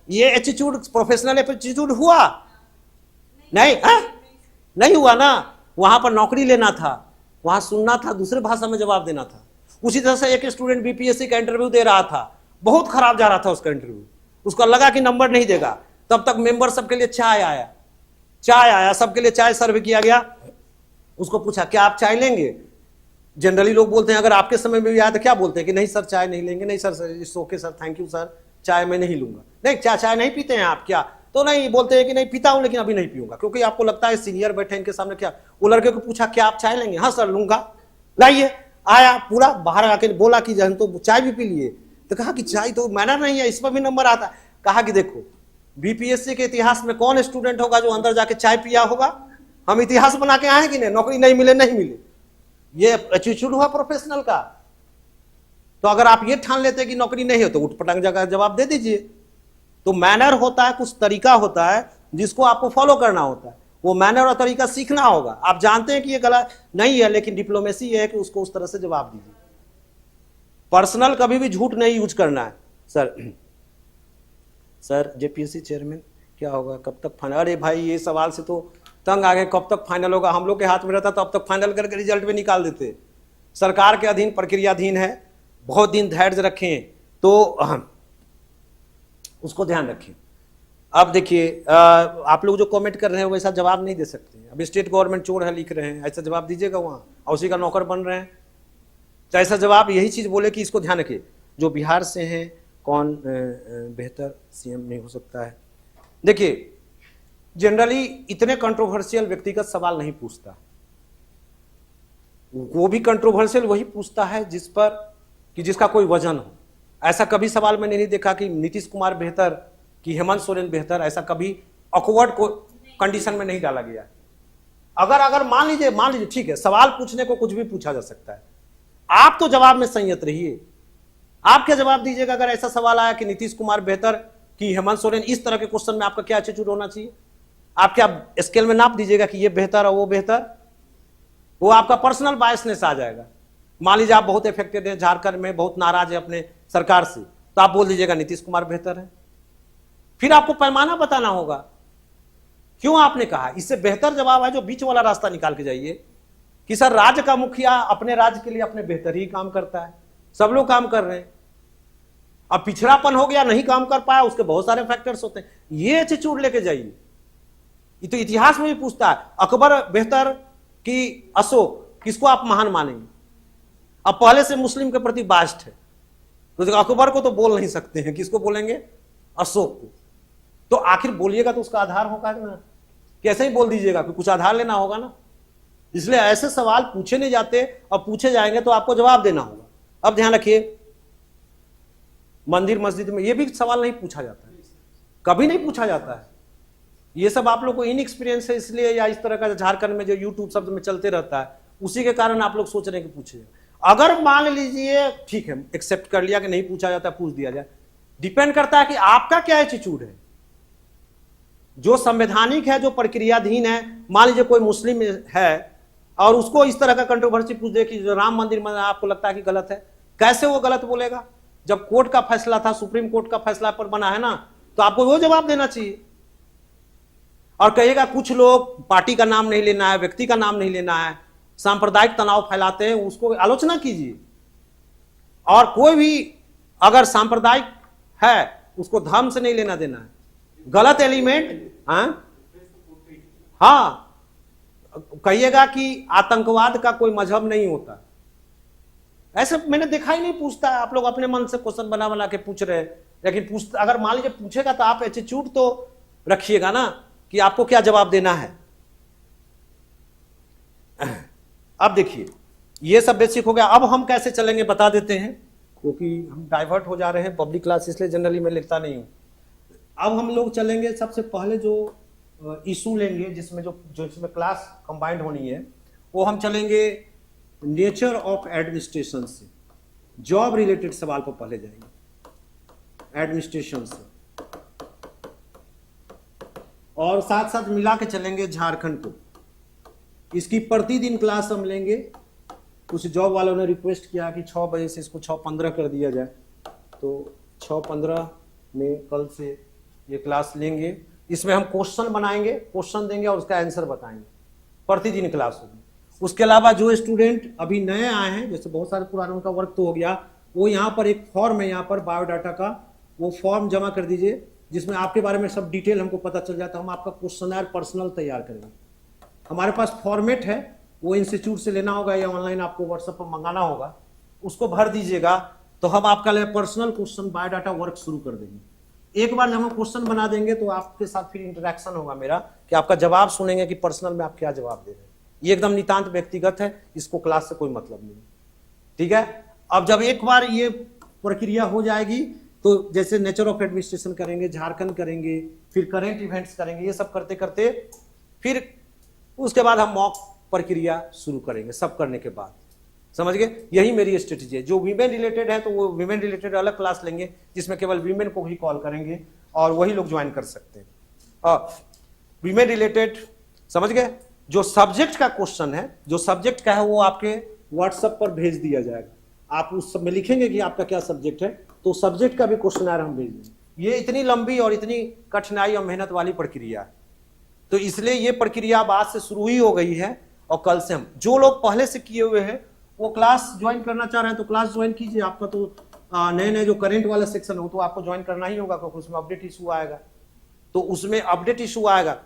ये एटीट्यूड, प्रोफेशनल एटीट्यूड हुआ नहीं? नहीं हुआ ना। वहां पर नौकरी लेना था, वहां सुनना था, दूसरे भाषा में जवाब देना था। उसी तरह से एक स्टूडेंट BPSC का इंटरव्यू दे रहा था, बहुत खराब जा रहा था उसका इंटरव्यू। उसको लगा कि नंबर नहीं देगा, तब तक मेंबर सबके लिए चाय आया, सबके लिए चाय सर्व किया गया। उसको पूछा क्या आप चाय लेंगे? जनरली लोग बोलते हैं, अगर आपके समय में भी आया तो क्या बोलते हैं कि नहीं सर चाय नहीं लेंगे, नहीं sir it's okay sir, thank you sir, चाय मैं नहीं लूंगा। नहीं चाय नहीं पीते हैं आप क्या? तो नहीं, बोलते हैं कि नहीं पीता हूं लेकिन अभी नहीं पीऊंगा, क्योंकि आपको लगता है सीनियर बैठे इनके सामने। क्या? वो लड़के को पूछा क्या आप चाय लेंगे? हाँ सर लूंगा। लाइए, आया, पूरा बाहर आके बोला कि जहन तो चाय भी पी लिए। तो कहा कि चाय तो मैनर नहीं है, इस पर भी नंबर आता। कहा कि देखो BPSC के इतिहास में कौन स्टूडेंट होगा जो अंदर जाके चाय पिया होगा? हम इतिहास बना के आए कि नहीं? नौकरी नहीं मिले। ये एटीट्यूड हुआ प्रोफेशनल का। तो अगर आप ये ठान लेते कि नौकरी नहीं हो तो उठ पटांग जगह जवाब दे दीजिए। तो मैनर होता है, कुछ तरीका होता है जिसको आपको फॉलो करना होता है। वो मैनर और तरीका सीखना होगा। आप जानते हैं कि ये गलत नहीं है, लेकिन डिप्लोमेसी ये है कि उसको उस तरह से जवाब दीजिए। पर्सनल कभी भी झूठ नहीं यूज करना है। सर JPSC चेयरमैन क्या होगा, कब तक फाइनल? अरे भाई ये सवाल से तो तंग आ गए, कब तक फाइनल होगा? हम लोग के हाथ में रहता तो अब तक फाइनल करके रिजल्ट भी निकाल देते। सरकार के अधीन, प्रक्रियाधीन है, बहुत दिन धैर्य रखें तो उसको ध्यान रखें। अब देखिए आप लोग जो कमेंट कर रहे हैं वैसा जवाब नहीं दे सकते। अब स्टेट गवर्नमेंट चोर है लिख रहे हैं, ऐसा जवाब दीजिएगा वहां, और उसी का नौकर बन रहे हैं। तो ऐसा जवाब यही चीज बोले कि इसको ध्यान रखिए, जो बिहार से हैं कौन बेहतर सीएम नहीं हो सकता है। देखिए जनरली इतने कंट्रोवर्शियल व्यक्तिगत सवाल नहीं पूछता, वो भी कंट्रोवर्शियल वही पूछता है जिस पर कि जिसका कोई वजन हो। ऐसा कभी सवाल मैंने नहीं देखा कि नीतीश कुमार बेहतर कि हेमंत सोरेन बेहतर, ऐसा कभी ऑकवर्ड को कंडीशन में नहीं डाला गया। अगर मान लीजिए ठीक है, सवाल पूछने को कुछ भी पूछा जा सकता है, आप तो जवाब में संयत रहिए। आप क्या जवाब दीजिएगा अगर ऐसा सवाल आया कि नीतीश कुमार बेहतर कि हेमंत सोरेन, इस तरह के क्वेश्चन में आपका क्या एटीट्यूड होना चाहिए? आप क्या स्केल में नाप दीजिएगा कि ये बेहतर और वो बेहतर? वो आपका पर्सनल बायसनेस आ जाएगा। मान लीजिए आप बहुत इफेक्टेड हैं, झारखंड में बहुत नाराज है अपने सरकार से, तो आप बोल दीजिएगा नीतीश कुमार बेहतर है। फिर आपको पैमाना बताना होगा क्यों आपने कहा। इससे बेहतर जवाब है जो बीच वाला रास्ता निकाल के जाइए कि सर राज्य का मुखिया अपने राज्य के लिए अपने बेहतर ही काम करता है, सब लोग काम कर रहे हैं, अब पिछड़ापन हो गया नहीं काम कर पाया, उसके बहुत सारे फैक्टर्स होते हैं। ये एटीट्यूड लेके जाइए। ये तो इतिहास में भी पूछता है अकबर बेहतर कि अशोक, किसको आप महान मानेंगे? अब पहले से मुस्लिम के प्रति बास्ट है तो अकबर को तो बोल नहीं सकते हैं, किसको बोलेंगे? अशोक को। तो आखिर बोलिएगा तो उसका आधार होगा ना, कैसे ही बोल दीजिएगा कि कुछ आधार लेना होगा ना। इसलिए ऐसे सवाल पूछे नहीं जाते, और पूछे जाएंगे तो आपको जवाब देना होगा। अब ध्यान रखिए, मंदिर मस्जिद में ये भी सवाल नहीं पूछा जाता है, कभी नहीं पूछा जाता है। ये सब आप लोग को इनएक्सपीरियंस है इसलिए, या इस तरह का झारखंड में जो यूट्यूब शब्द में चलते रहता है उसी के कारण आप लोग सोच रहे हैं कि पूछे। अगर मान लीजिए ठीक है, एक्सेप्ट कर लिया कि नहीं पूछा जाता, पूछ दिया जाए, डिपेंड करता है कि आपका क्या एटीट्यूड है। जो संवैधानिक है, जो प्रक्रियाधीन है, मान लीजिए कोई मुस्लिम है और उसको इस तरह का कंट्रोवर्सी पूछ दे कि जो राम मंदिर में आपको लगता है कि गलत है, कैसे वो गलत बोलेगा? जब कोर्ट का फैसला था, सुप्रीम कोर्ट का फैसला पर बना है ना, तो आपको वो जवाब देना चाहिए। और कहिएगा कुछ लोग पार्टी का नाम नहीं लेना है, व्यक्ति का नाम नहीं लेना है, सांप्रदायिक तनाव फैलाते हैं, उसको आलोचना कीजिए। और कोई भी अगर सांप्रदायिक है उसको धर्म से नहीं लेना देना है, गलत एलिमेंट। हाँ, कहिएगा कि आतंकवाद का कोई मजहब नहीं होता, ऐसे मैंने देखा ही नहीं पूछता। आप लोग अपने मन से क्वेश्चन बना बना के पूछ रहे हैं, लेकिन अगर मान लीजिए पूछेगा तो आप एटीट्यूड तो रखिएगा ना कि आपको क्या जवाब देना है। अब देखिए ये सब बेसिक हो गया। अब हम कैसे चलेंगे बता देते हैं, क्योंकि हम डाइवर्ट हो जा रहे हैं पब्लिक क्लास, इसलिए जनरली मैं लिखता नहीं हूं। अब हम लोग चलेंगे, सबसे पहले जो इशू लेंगे जिसमें जो इसमें क्लास कंबाइंड होनी है, वो हम चलेंगे नेचर ऑफ एडमिनिस्ट्रेशन से, जॉब रिलेटेड सवाल पर पहले जाएंगे एडमिनिस्ट्रेशन से, और साथ साथ मिला के चलेंगे झारखंड को। इसकी प्रतिदिन क्लास हम लेंगे। कुछ जॉब वालों ने रिक्वेस्ट किया कि 6 बजे से इसको 6:15 कर दिया जाए, तो 6:15 में कल से ये क्लास लेंगे। इसमें हम क्वेश्चन बनाएंगे, क्वेश्चन देंगे और उसका आंसर बताएंगे। प्रतिदिन क्लास होगी। उसके अलावा जो स्टूडेंट अभी नए आए हैं, जैसे बहुत सारे पुरानों का वर्क तो हो गया, वो यहाँ पर एक फॉर्म है, यहाँ पर बायोडाटा का वो फॉर्म जमा कर दीजिए, जिसमें आपके बारे में सब डिटेल हमको पता चल जाता है। हम आपका क्वेश्चनर पर्सनल तैयार करेंगे। हमारे पास फॉर्मेट है, वो इंस्टीट्यूट से लेना होगा या ऑनलाइन आपको व्हाट्सएप पर मंगाना होगा, उसको भर दीजिएगा तो हम आपका लिए पर्सनल क्वेश्चन बायोडाटा वर्क शुरू कर देंगे। एक बार जब हम क्वेश्चन बना देंगे तो आपके साथ फिर इंटरेक्शन होगा मेरा, कि आपका जवाब सुनेंगे कि पर्सनल में आप क्या जवाब दे रहे हैं। ये एकदम नितांत व्यक्तिगत है, इसको क्लास से कोई मतलब नहीं, ठीक है। अब जब एक बार ये प्रक्रिया हो जाएगी तो जैसे नेचर ऑफ एडमिनिस्ट्रेशन करेंगे, झारखंड करेंगे, फिर करेंट इवेंट्स करेंगे, ये सब करते करते फिर उसके बाद हम मॉक प्रक्रिया शुरू करेंगे। सब करने के बाद समझ गए, यही मेरी स्ट्रेटेजी है। जो वीमेन रिलेटेड है तो वो वीमेन रिलेटेड अलग क्लास लेंगे, जिसमें केवल वीमेन को ही कॉल करेंगे और वही लोग ज्वाइन कर सकते हैं। वीमेन रिलेटेड समझ गए। जो सब्जेक्ट का क्वेश्चन है, जो सब्जेक्ट का है, वो आपके व्हाट्सएप पर भेज दिया जाएगा। आप उस सब में लिखेंगे कि आपका क्या सब्जेक्ट है, तो सब्जेक्ट का भी क्वेश्चनर हम भेज देंगे। ये इतनी लंबी और इतनी कठिनाई और मेहनत वाली प्रक्रिया है, तो इसलिए ये प्रक्रिया आज से शुरू ही हो गई है। और कल से हम जो लोग पहले से किए हुए हैं वो क्लास ज्वाइन करना चाह रहे हैं तो क्लास ज्वाइन कीजिए। आपका तो नए नए जो करंट वाला सेक्शन हो तो आपको ज्वाइन करना ही होगा, क्योंकि उसमें अपडेट इशू आएगा। तो उसमें अपडेट इशू आएगा,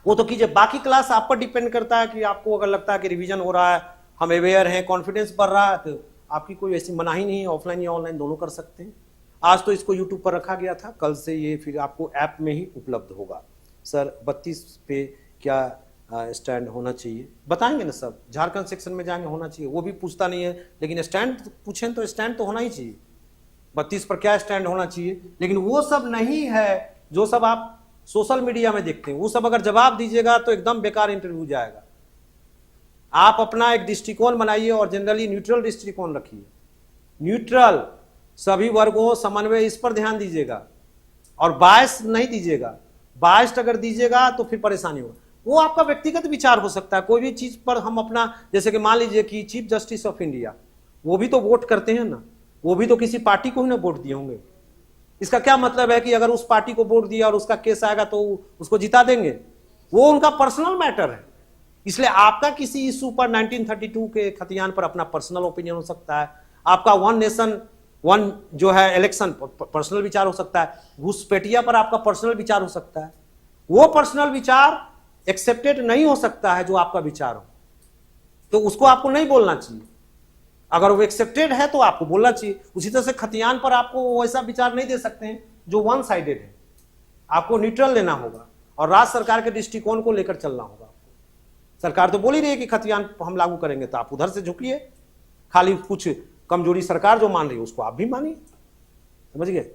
वो तो कीजिए। बाकी क्लास आप पर डिपेंड करता है कि आपको अगर लगता है कि रिवीजन हो रहा है, हम अवेयर हैं, कॉन्फिडेंस बढ़ रहा है, तो आपकी कोई ऐसी मनाही नहीं है, ऑफलाइन या ऑनलाइन दोनों कर सकते हैं। आज तो इसको यूट्यूब पर रखा गया था, कल से ये फिर आपको ऐप में ही उपलब्ध होगा। सर 32 पे क्या स्टैंड होना चाहिए, बताएंगे ना सब, झारखंड सेक्शन में जाएंगे, होना चाहिए, वो भी पूछता नहीं है, लेकिन स्टैंड पूछें तो स्टैंड तो होना ही चाहिए। 32 पर क्या स्टैंड होना चाहिए, लेकिन वो सब नहीं है जो सब आप सोशल मीडिया में देखते हैं। वो सब अगर जवाब दीजिएगा तो एकदम बेकार इंटरव्यू जाएगा। आप अपना एक दृष्टिकोण बनाइए और जनरली न्यूट्रल दृष्टिकोण रखिए, न्यूट्रल, सभी वर्गों समन्वय, इस पर ध्यान दीजिएगा और बायस नहीं दीजिएगा। बायस्ड अगर दीजिएगा तो फिर परेशानी होगा। वो आपका व्यक्तिगत विचार हो सकता है, कोई भी चीज पर हम अपना, जैसे कि मान लीजिए कि चीफ जस्टिस ऑफ इंडिया, वो भी तो वोट करते हैं ना, वो भी तो किसी पार्टी को ही ना वोट दिए होंगे। इसका क्या मतलब है कि अगर उस पार्टी को वोट दिया और उसका केस आएगा तो उसको जिता देंगे? वो उनका पर्सनल मैटर है। इसलिए आपका किसी इशू पर 1932 के खतियान पर अपना पर्सनल ओपिनियन हो सकता है, आपका वन नेशन वन जो है इलेक्शन पर्सनल विचार हो सकता है, घुसपैठिया पर आपका पर्सनल विचार हो सकता है। वो पर्सनल विचार एक्सेप्टेड नहीं हो सकता है जो आपका विचार हो, तो उसको आपको नहीं बोलना चाहिए। अगर वो एक्सेप्टेड है तो आपको बोलना चाहिए। उसी तरह से खतियान पर आपको वैसा विचार नहीं दे सकते हैं जो वन साइडेड है, आपको न्यूट्रल लेना होगा और राज्य सरकार के दृष्टिकोण को लेकर चलना होगा। सरकार तो बोल ही रही है कि खतियान हम लागू करेंगे, तो आप उधर से झुकिए, खाली कुछ कमजोरी सरकार जो मान रही है उसको आप भी मानिए, समझ गए।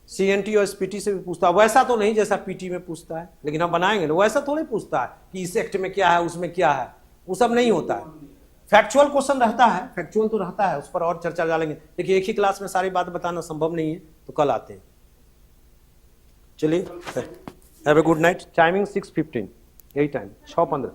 सीएनटी और एसपीटी से भी पूछता है, वैसा तो नहीं जैसा पीटी में पूछता है, लेकिन हम बनाएंगे ना, वैसा थोड़ी पूछता है कि इस एक्ट में क्या है, उसमें क्या है, वो सब नहीं होता है। फैक्चुअल क्वेश्चन रहता है, फैक्चुअल तो रहता है, उस पर और चर्चा डालेंगे। देखिए एक ही क्लास में सारी बात बताना संभव नहीं है, तो कल आते हैं। चलिए, have a good night. Timing 6:15, यही टाइम 6:15।